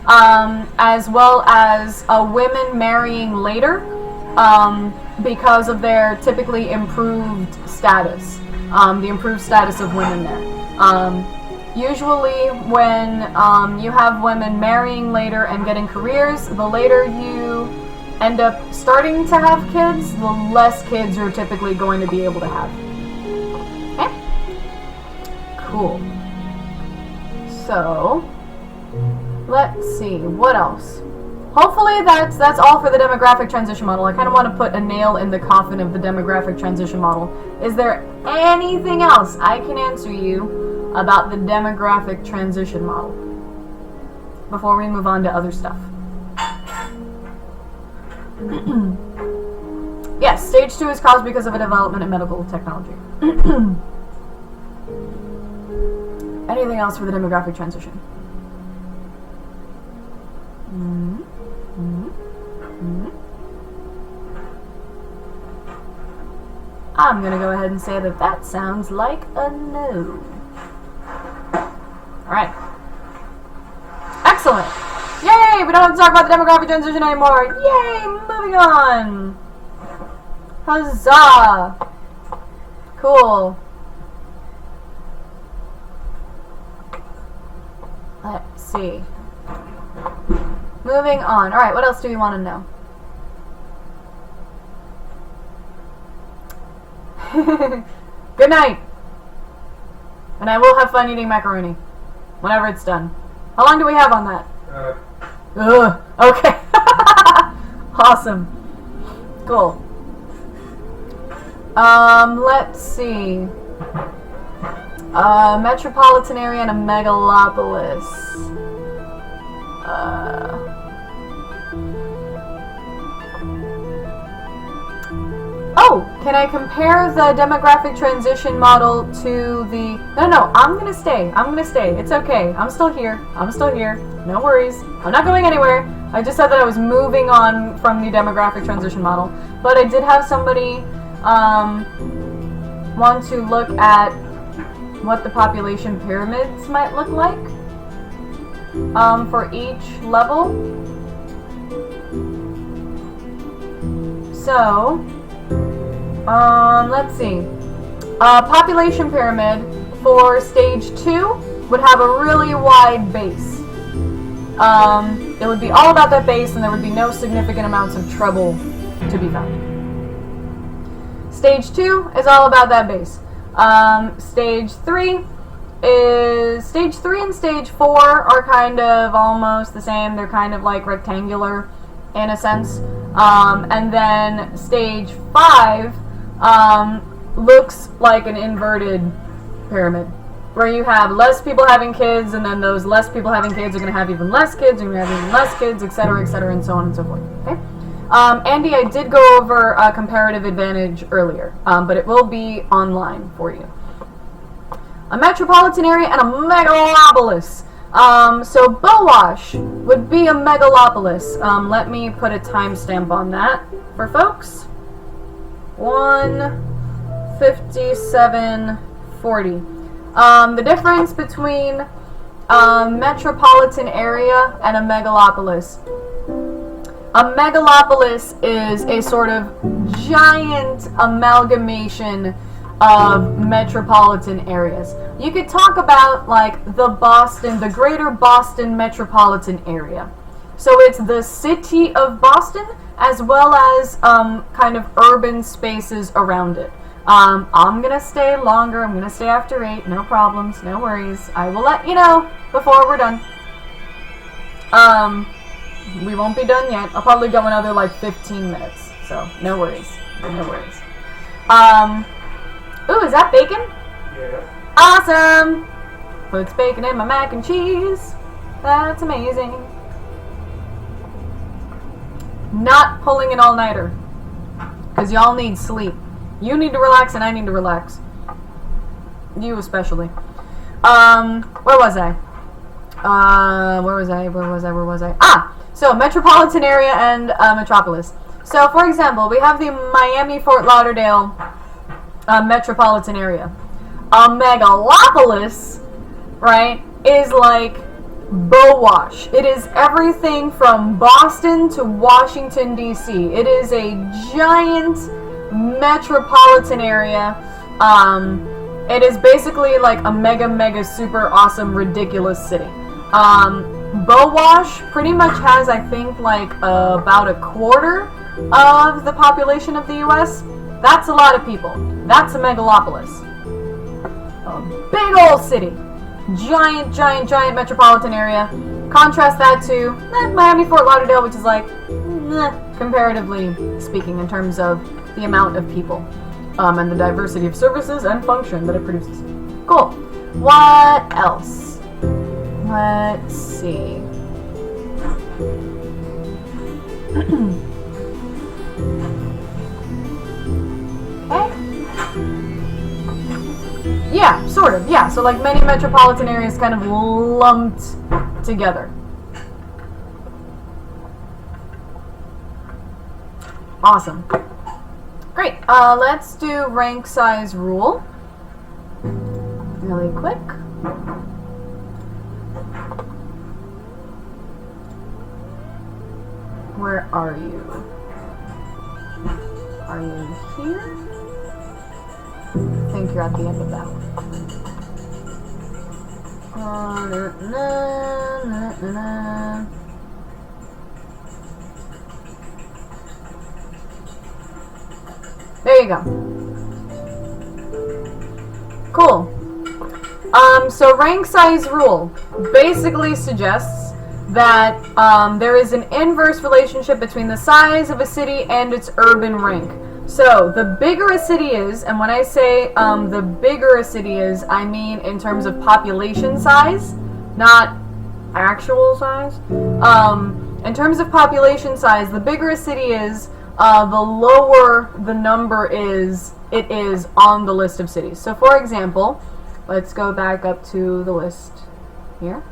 as well as women marrying later because of their typically improved status, the improved status of women there. Usually when you have women marrying later and getting careers, the later you end up starting to have kids, the less kids you're typically going to be able to have. Okay? Cool. So, let's see, what else? Hopefully that's all for the demographic transition model. I kind of want to put a nail in the coffin of the demographic transition model. Is there anything else I can answer you about the demographic transition model before we move on to other stuff? Yes, stage 2 is caused because of a development in medical technology. Anything else for the demographic transition? I'm gonna go ahead and say that sounds like a no. Alright. Excellent! Yay! We don't have to talk about the demographic transition anymore! Yay! Moving on! Huzzah! Cool. Let's see. Moving on. Alright, what else do you want to know? Good night! And I will have fun eating macaroni. Whenever it's done. How long do we have on that? Okay. Awesome. Cool. Let's see. Metropolitan area and a megalopolis. Oh, can I compare the demographic transition model to the... No, I'm gonna stay. It's okay. I'm still here. No worries. I'm not going anywhere. I just said that I was moving on from the demographic transition model. But I did have somebody want to look at what the population pyramids might look like for each level. So, let's see. Population pyramid for stage 2 would have a really wide base. It would be all about that base, and there would be no significant amounts of trouble to be found. Stage 2 is all about that base. Stage 3 and stage 4 are kind of almost the same. They're kind of like rectangular in a sense. And then stage 5 looks like an inverted pyramid, where you have less people having kids, and then those less people having kids are going to have even less kids, and you're going to have even less kids, etc., and so on and so forth. Okay? Andy, I did go over comparative advantage earlier, but it will be online for you. A metropolitan area and a megalopolis. So Bowash would be a megalopolis. Let me put a timestamp on that for folks. 1:57:40. The difference between a metropolitan area and a megalopolis. A megalopolis is a sort of giant amalgamation of metropolitan areas. You could talk about like the greater Boston metropolitan area. So it's the city of Boston as well as kind of urban spaces around it. I'm gonna stay longer. I'm gonna stay after 8. No problems, no worries. I will let you know before we're done. We won't be done yet. I'll probably go another like 15 minutes. So no worries. Ooh, is that bacon? Yeah. Awesome! Puts bacon in my mac and cheese. That's amazing. Not pulling an all-nighter. Because y'all need sleep. You need to relax and I need to relax. You especially. Where was I? Where was I? Ah! So, metropolitan area and metropolis. So, for example, we have the Miami-Fort Lauderdale metropolitan area. A megalopolis, right, is like Bowash. It is everything from Boston to Washington, D.C. It is a giant metropolitan area It is basically like a mega super awesome ridiculous city. Bowash pretty much has, I think, like about a quarter of the population of the US. That's a lot of people. That's a megalopolis. A big old city. Giant metropolitan area. Contrast that to Miami, Fort Lauderdale, which is like, comparatively speaking, in terms of the amount of people and the diversity of services and function that it produces. Cool. What else? Let's see. Okay. Yeah, sort of. Yeah, so like many metropolitan areas kind of lumped together. Awesome. Great. Let's do rank size rule. Really quick. Where are you? Are you here? I think you're at the end of that one. There you go. Cool. So rank size rule basically suggests that there is an inverse relationship between the size of a city and its urban rank. So the bigger a city is, and when I say the bigger a city is, I mean in terms of population size, not actual size. In terms of population size, the bigger a city is, the lower the number it is on the list of cities. So for example, let's go back up to the list here.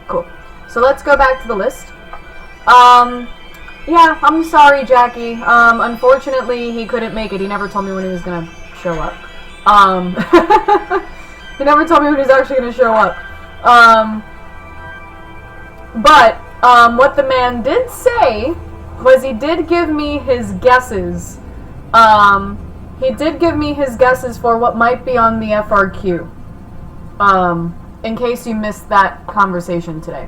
Cool. So let's go back to the list. Yeah, I'm sorry, Jackie. Unfortunately, he couldn't make it. He never told me when he was gonna show up. He never told me when he was actually gonna show up. But what the man did say was he did give me his guesses. He did give me his guesses for what might be on the FRQ. In case you missed that conversation today.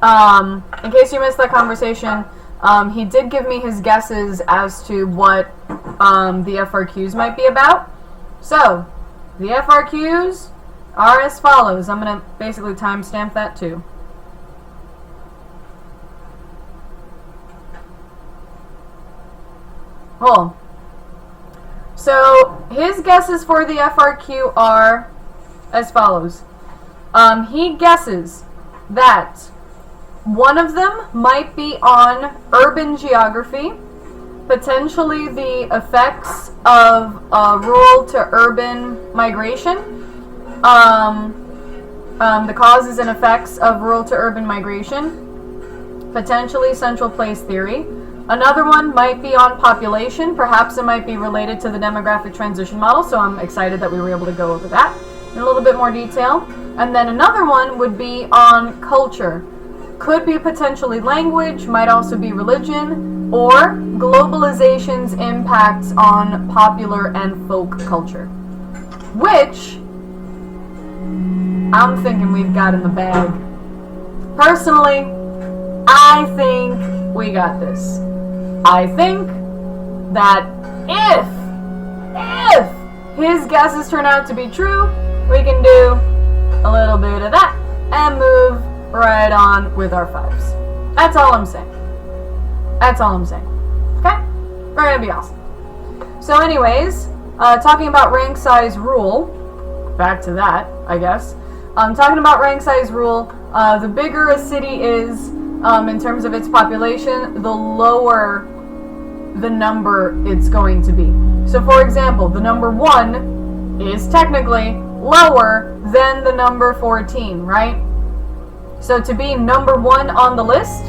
In case you missed that conversation, he did give me his guesses as to what the FRQs might be about. So, the FRQs are as follows. I'm going to basically timestamp that too. Cool. So, his guesses for the FRQ are as follows. He guesses that one of them might be on urban geography, potentially the effects of rural to urban migration, the causes and effects of rural to urban migration, potentially central place theory. Another one might be on population, perhaps it might be related to the demographic transition model, so I'm excited that we were able to go over that in a little bit more detail. And then another one would be on culture. Could be potentially language, might also be religion, or globalization's impacts on popular and folk culture. Which I'm thinking we've got in the bag. Personally, I think we got this. I think that if his guesses turn out to be true, we can do a little bit of that and move right on with our fives. That's all I'm saying. That's all I'm saying. Okay? We're gonna be awesome. So anyways, talking about rank size rule, back to that, I guess. Talking about rank size rule, the bigger a city is in terms of its population, the lower the number it's going to be. So for example, the number 1 is technically lower than the number 14, right? So to be number 1 on the list,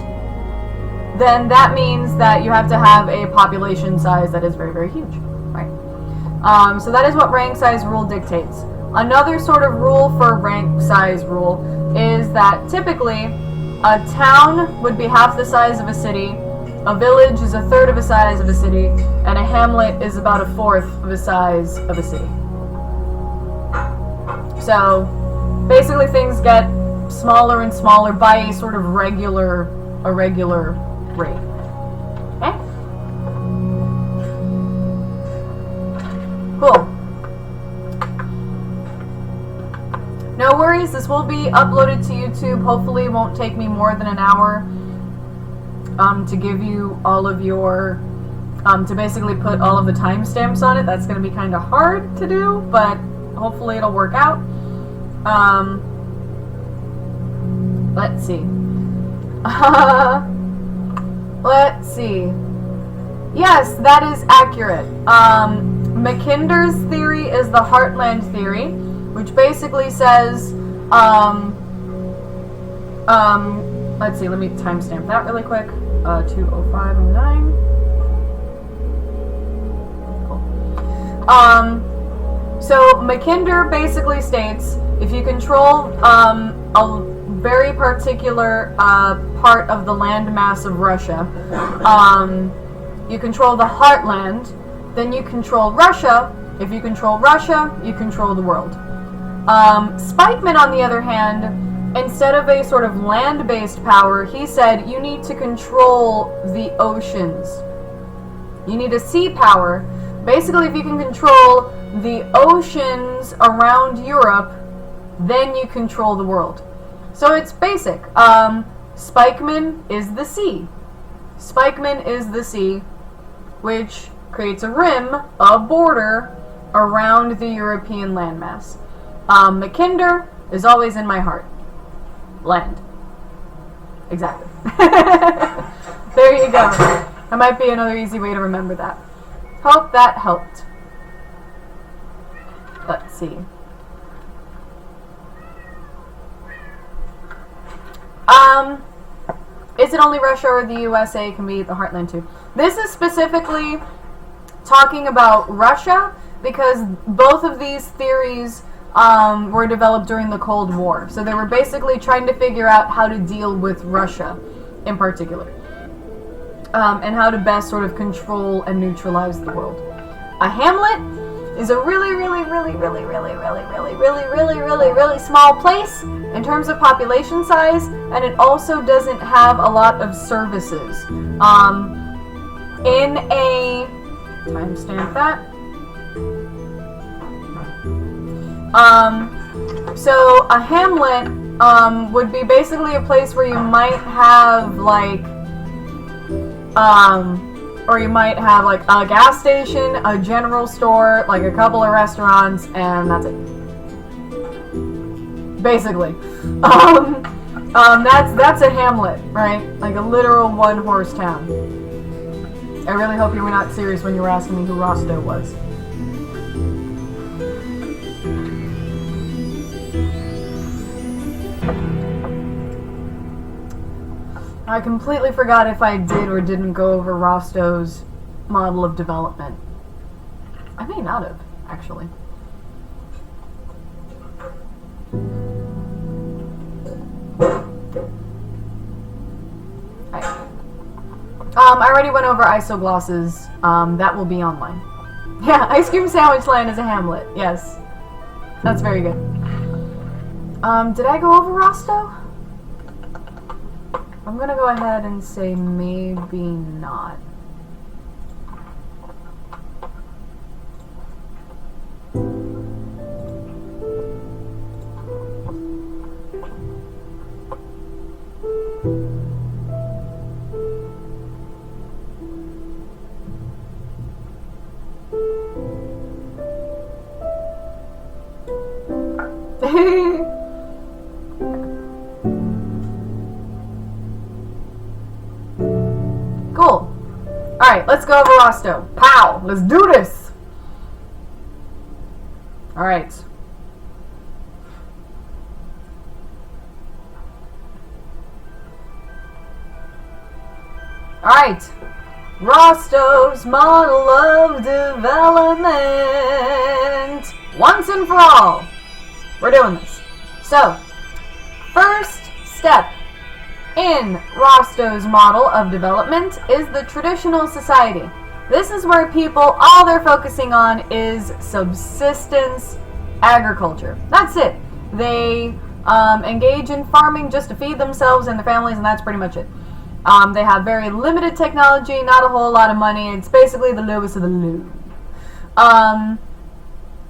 then that means that you have to have a population size that is very, very huge, right? So that is what rank size rule dictates. Another sort of rule for rank size rule is that typically a town would be half the size of a city A village is 1/3 of the size of a city, and a hamlet is about 1/4 of the size of a city. So, basically things get smaller and smaller by a sort of regular rate. Okay? Cool. No worries, this will be uploaded to YouTube. Hopefully it won't take me more than an hour to give you all of your, to basically put all of the timestamps on it. That's going to be kind of hard to do, but hopefully it'll work out. Let's see. Let's see. Yes, that is accurate. Mackinder's theory is the heartland theory, which basically says, let's see, let me timestamp that really quick. 2:05:09. Cool. So Mackinder basically states if you control a very particular part of the landmass of Russia, you control the heartland, then you control Russia. If you control Russia, you control the world. Spikeman, on the other hand, instead of a sort of land-based power, he said you need to control the oceans. You need a sea power. Basically, if you can control the oceans around Europe, then you control the world. So it's basic. Spikeman is the sea. Spikeman is the sea, which creates a rim, a border, around the European landmass. Mackinder is always in my heart. Land. Exactly. There you go. That might be another easy way to remember that. Hope that helped. Let's see. Is it only Russia or the USA can be the heartland too? This is specifically talking about Russia because both of these theories were developed during the Cold War. So they were basically trying to figure out how to deal with Russia in particular. And how to best sort of control and neutralize the world. A hamlet is a really small place in terms of population size, and it also doesn't have a lot of services. In a timestamp that. So a hamlet would be basically a place where you might have like or you might have like a gas station, a general store, like a couple of restaurants, and that's it. Basically. That's a hamlet, right? Like a literal one-horse town. I really hope you were not serious when you were asking me who Rostov was. I completely forgot if I did or didn't go over Rostov's model of development. I may not have, actually. I already went over Isoglosses. That will be online. Yeah, Ice Cream Sandwich Land is a hamlet. Yes. That's very good. Did I go over Rostov? I'm gonna go ahead and say maybe not. Cool. Alright, let's go over Rostov. Pow! Let's do this! Alright. Alright. Rostov's model of development. Once and for all. We're doing this. So, first step. in Rostow's model of development is the traditional society. This is where people, all they're focusing on is subsistence agriculture. That's it. They engage in farming just to feed themselves and their families, and that's pretty much it. They have very limited technology, not a whole lot of money. It's basically the lowest of the low.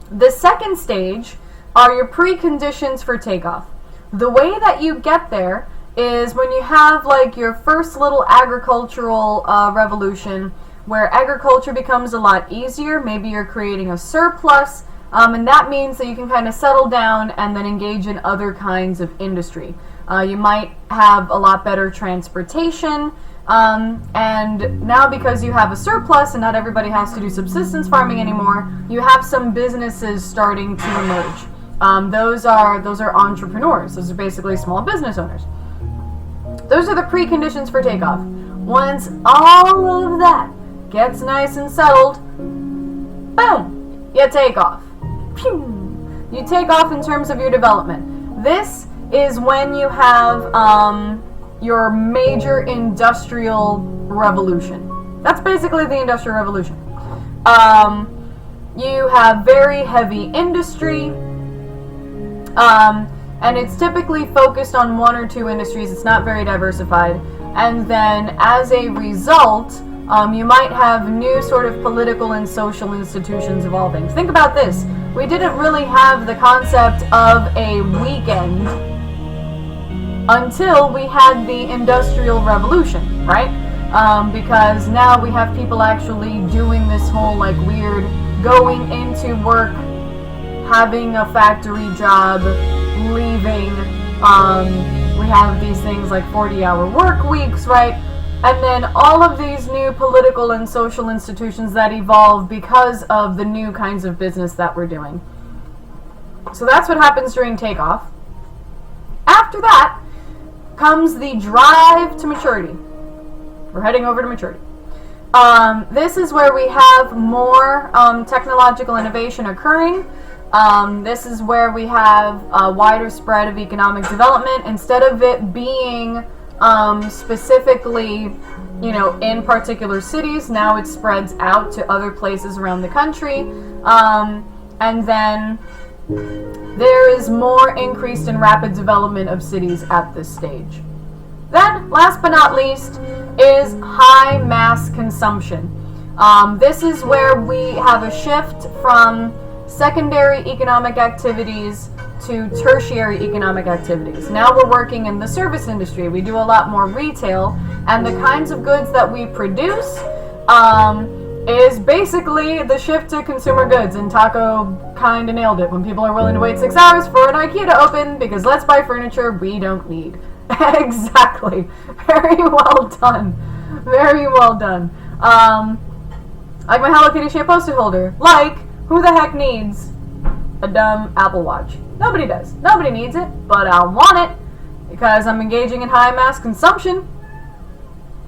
The second stage are your preconditions for takeoff. The way that you get there is when you have like your first little agricultural revolution where agriculture becomes a lot easier. Maybe you're creating a surplus, and that means that you can kind of settle down and then engage in other kinds of industry. You might have a lot better transportation, and now because you have a surplus and not everybody has to do subsistence farming anymore, you have some businesses starting to emerge. Those are entrepreneurs. Those are basically small business owners. Those are the preconditions for takeoff. Once all of that gets nice and settled, boom, you take off. Pew! You take off in terms of your development. This is when you have your major industrial revolution. That's basically the Industrial Revolution. You have very heavy industry, and it's typically focused on one or two industries. It's not very diversified. And then as a result, you might have new sort of political and social institutions evolving. Think about this. We didn't really have the concept of a weekend until we had the Industrial Revolution, right? Because now we have people actually doing this whole like weird going into work, having a factory job, leaving. We have these things like 40-hour work weeks, right? And then all of these new political and social institutions that evolve because of the new kinds of business that we're doing. So that's what happens during takeoff. After that comes the drive to maturity. We're heading over to maturity. This is where we have more technological innovation occurring. This is where we have a wider spread of economic development. Instead of it being specifically, in particular cities, now it spreads out to other places around the country. And then there is more increased and rapid development of cities at this stage. Then, last but not least, is high mass consumption. This is where we have a shift from secondary economic activities to tertiary economic activities. Now we're working in the service industry. We do a lot more retail, and the kinds of goods that we produce is basically the shift to consumer goods, and Taco kind of nailed it when people are willing to wait 6 hours for an IKEA to open because let's buy furniture we don't need. Exactly. Very well done. Very well done. Like my Hello Kitty shape poster holder. Like, who the heck needs a dumb Apple Watch? Nobody does. Nobody needs it, but I want it because I'm engaging in high mass consumption.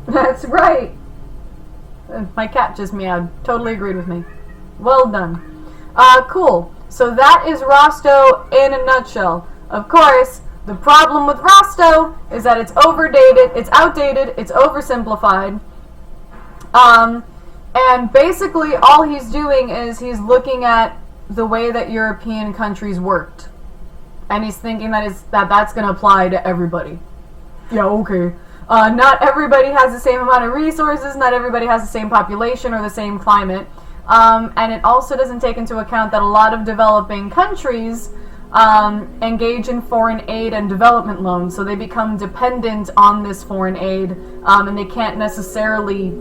That's right. My cat just meowed. Totally agreed with me. Well done. Cool. So that is Rostow in a nutshell. Of course, the problem with Rostow is that it's outdated, it's oversimplified. And basically all he's doing is he's looking at the way that European countries worked. And he's thinking that's going to apply to everybody. Yeah, okay. Not everybody has the same amount of resources, not everybody has the same population or the same climate. And it also doesn't take into account that a lot of developing countries engage in foreign aid and development loans, so they become dependent on this foreign aid, and they can't necessarily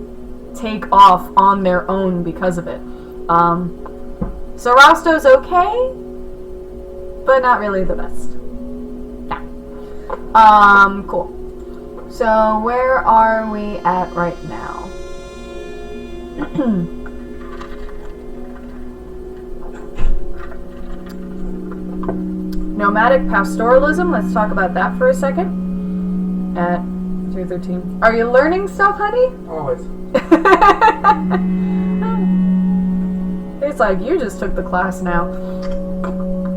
take off on their own because of it. So Rostow's okay, but not really the best. Yeah. Cool. So where are we at right now? Nomadic pastoralism, let's talk about that for a second. At 3:13. Are you learning stuff, honey? Always. It's like you just took the class now.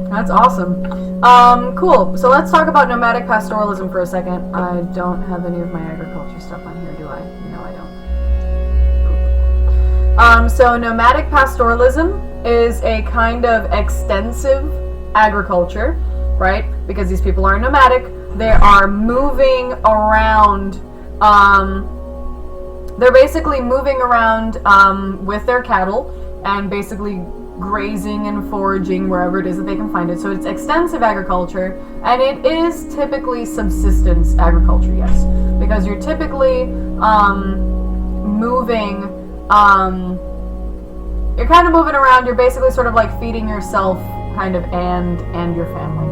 That's awesome. Cool. So let's talk about nomadic pastoralism for a second. I don't have any of my agriculture stuff on here, do I? No, I don't. So nomadic pastoralism is a kind of extensive agriculture, right? Because these people are nomadic. They are moving around. They're basically moving around with their cattle and basically grazing and foraging wherever it is that they can find it. So it's extensive agriculture, and it is typically subsistence agriculture, yes, because you're typically moving, you're kind of moving around. You're basically sort of like feeding yourself, kind of, and your family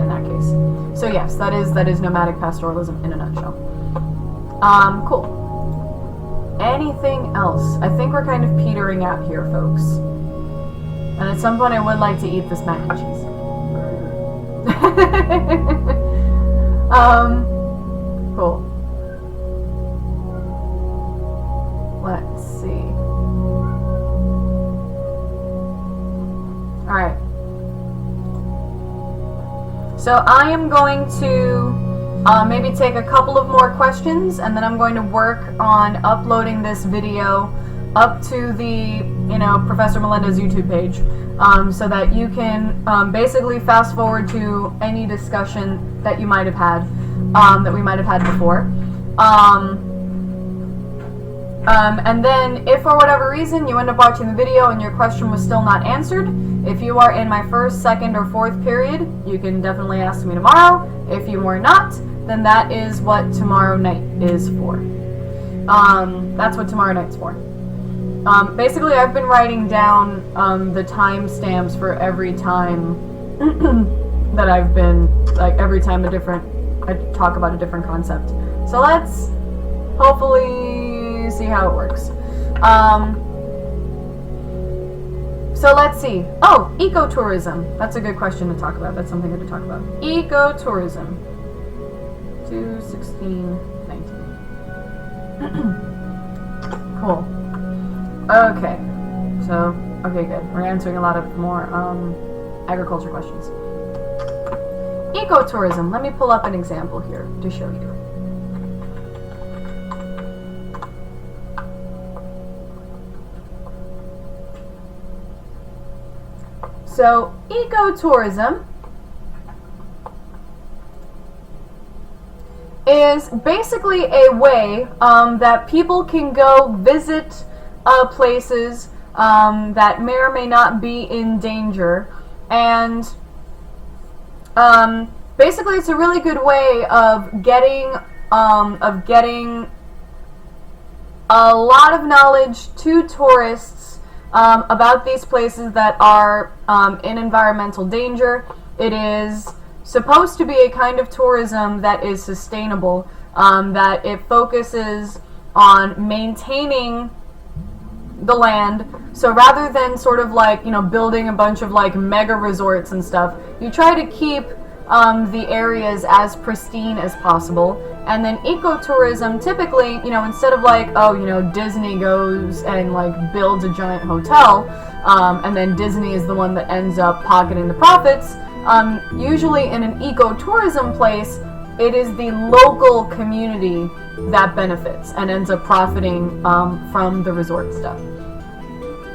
in that case. So yes, that is nomadic pastoralism in a nutshell. Cool. Anything else? I think we're kind of petering out here, folks. And at some point I would like to eat this mac and cheese. Cool. Let's see. Alright. So I am going to maybe take a couple of more questions, and then I'm going to work on uploading this video up to the, Professor Melinda's YouTube page, so that you can basically fast forward to any discussion that you might have had, that we might have had before. And then, if for whatever reason you end up watching the video and your question was still not answered, if you are in my first, second, or fourth period, you can definitely ask me tomorrow. If you are not, then that is what tomorrow night is for. That's what tomorrow night's for. Basically, I've been writing down the timestamps for every time that I've been, every time I talk about a different concept. So let's hopefully see how it works. So let's see. Oh, ecotourism. That's a good question to talk about. That's something good to talk about. Ecotourism. 2/16/19. Cool. Okay. So, okay, good. We're answering a lot of more agriculture questions. Ecotourism. Let me pull up an example here to show you. So, ecotourism is basically a way that people can go visit places that may or may not be in danger, and basically it's a really good way of getting a lot of knowledge to tourists about these places that are in environmental danger. It is supposed to be a kind of tourism that is sustainable, that it focuses on maintaining the land. So rather than sort of building a bunch of mega resorts and stuff, you try to keep the areas as pristine as possible. And then ecotourism, typically, instead of Disney goes and builds a giant hotel, and then Disney is the one that ends up pocketing the profits, usually in an ecotourism place, it is the local community that benefits and ends up profiting from the resort stuff.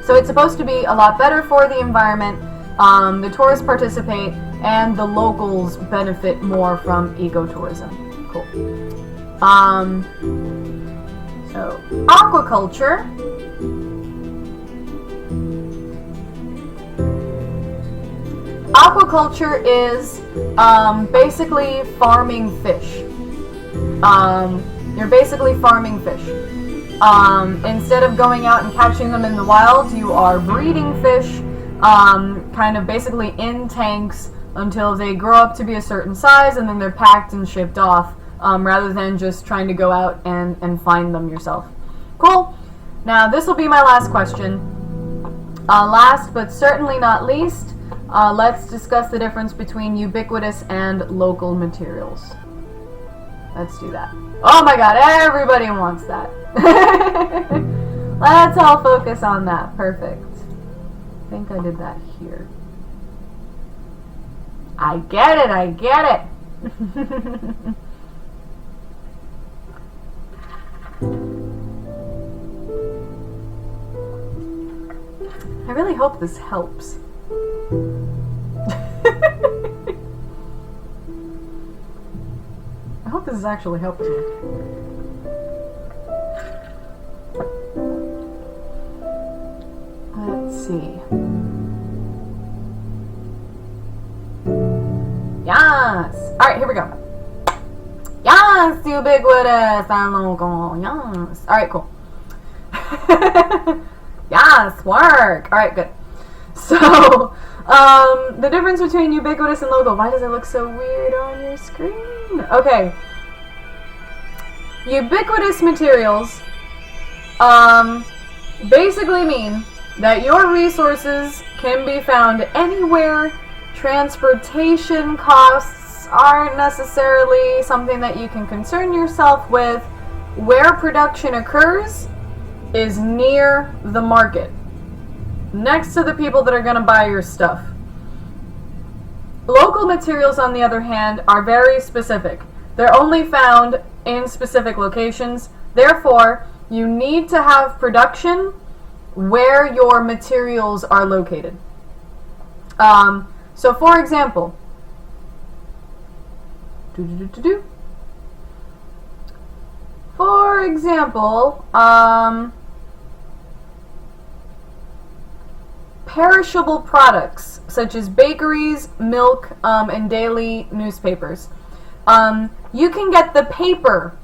So it's supposed to be a lot better for the environment. The tourists participate, and the locals benefit more from ecotourism. Cool. So aquaculture. Aquaculture is basically farming fish. You're basically farming fish. Instead of going out and catching them in the wild, you are breeding fish, kind of basically in tanks until they grow up to be a certain size, and then they're packed and shipped off, rather than just trying to go out and find them yourself. Cool. Now this will be my last question. Last but certainly not least, let's discuss the difference between ubiquitous and local materials. Let's do that. Oh my god, everybody wants that. Let's all focus on that. Perfect. I think I did that here. I get it, I get it. I really hope this helps. I hope this is actually helping you. Let's see. Yes! Alright, here we go. Yes! Ubiquitous and local. Yes. Alright, cool. Yes! Work! Alright, good. So, the difference between ubiquitous and local. Why does it look so weird on your screen? Okay. Ubiquitous materials basically mean that your resources can be found anywhere. Transportation costs aren't necessarily something that you can concern yourself with. Where production occurs is near the market, next to the people that are going to buy your stuff. Local materials, on the other hand, are very specific. They're only found in specific locations. Therefore, you need to have production where your materials are located. So, for example, perishable products such as bakeries, milk, and daily newspapers. You can get the paper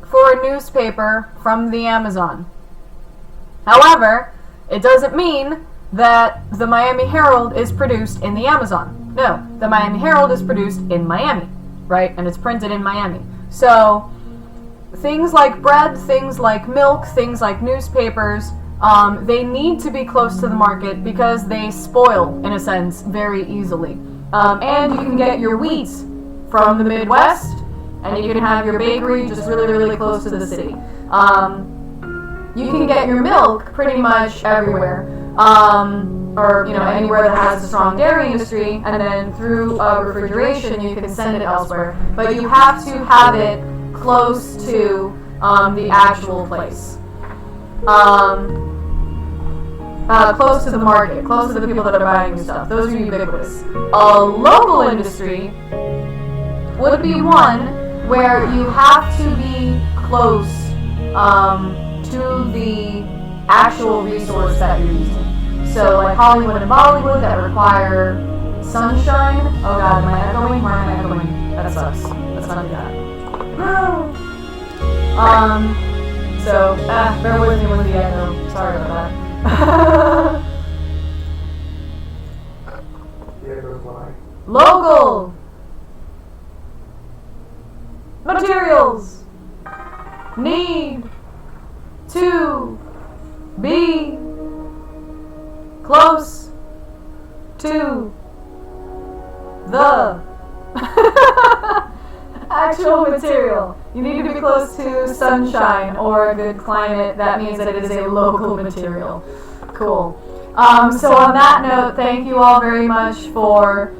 for a newspaper from the Amazon. However, it doesn't mean that the Miami Herald is produced in the Amazon. No, the Miami Herald is produced in Miami, right? And it's printed in Miami. So, things like bread, things like milk, things like newspapers, they need to be close to the market because they spoil, in a sense, very easily. And you can get your wheat from the Midwest, and you can have your bakery just really, really close to the city. You can get your milk pretty much everywhere, or anywhere that has a strong dairy industry, and then through refrigeration you can send it elsewhere. But you have to have it close to the actual place. Close to the market, close to the people that are buying your stuff. Those are ubiquitous. A local industry would be one where you have to be close to the actual resource that you're using. So like Hollywood and Bollywood that require sunshine. Oh god, am I echoing? Why am I echoing? That sucks. Let's not do that. So, bear with me with the echo. Sorry about that. Local materials need to be close to the actual material. You need to be close to sunshine or a good climate. That means that it is a local material. Cool. So on that note, thank you all very much for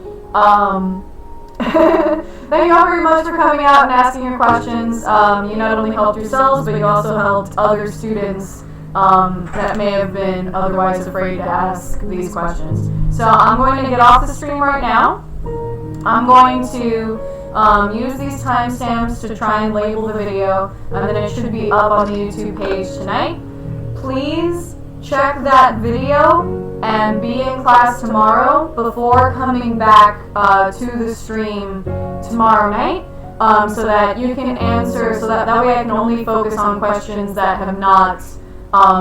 thank you all very much for coming out and asking your questions. You not only helped yourselves, but you also helped other students that may have been otherwise afraid to ask these questions. So I'm going to get off the stream right now. I'm going to use these timestamps to try and label the video, and then it should be up on the YouTube page tonight. Please check that video and be in class tomorrow before coming back to the stream tomorrow night, so that you can answer, so that way I can only focus on questions that have not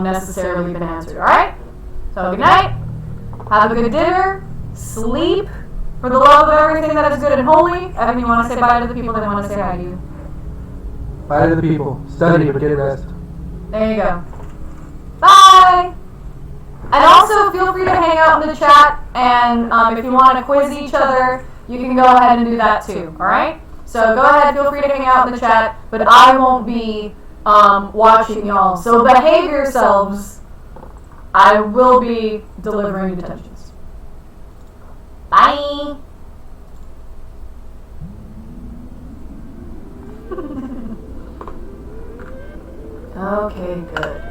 necessarily been answered, alright? So good night, have a good dinner, sleep, for the love of everything that is good and holy. Evan, you want to say bye to the people that want to say hi to you? Bye to the people. Study, but get rest. There you go. Bye! And also, feel free to hang out in the chat, and if you want to quiz each other, you can go ahead and do that too, alright? So go ahead, feel free to hang out in the chat, but I won't be watching y'all. So behave yourselves. I will be delivering detentions. Bye! Okay, good.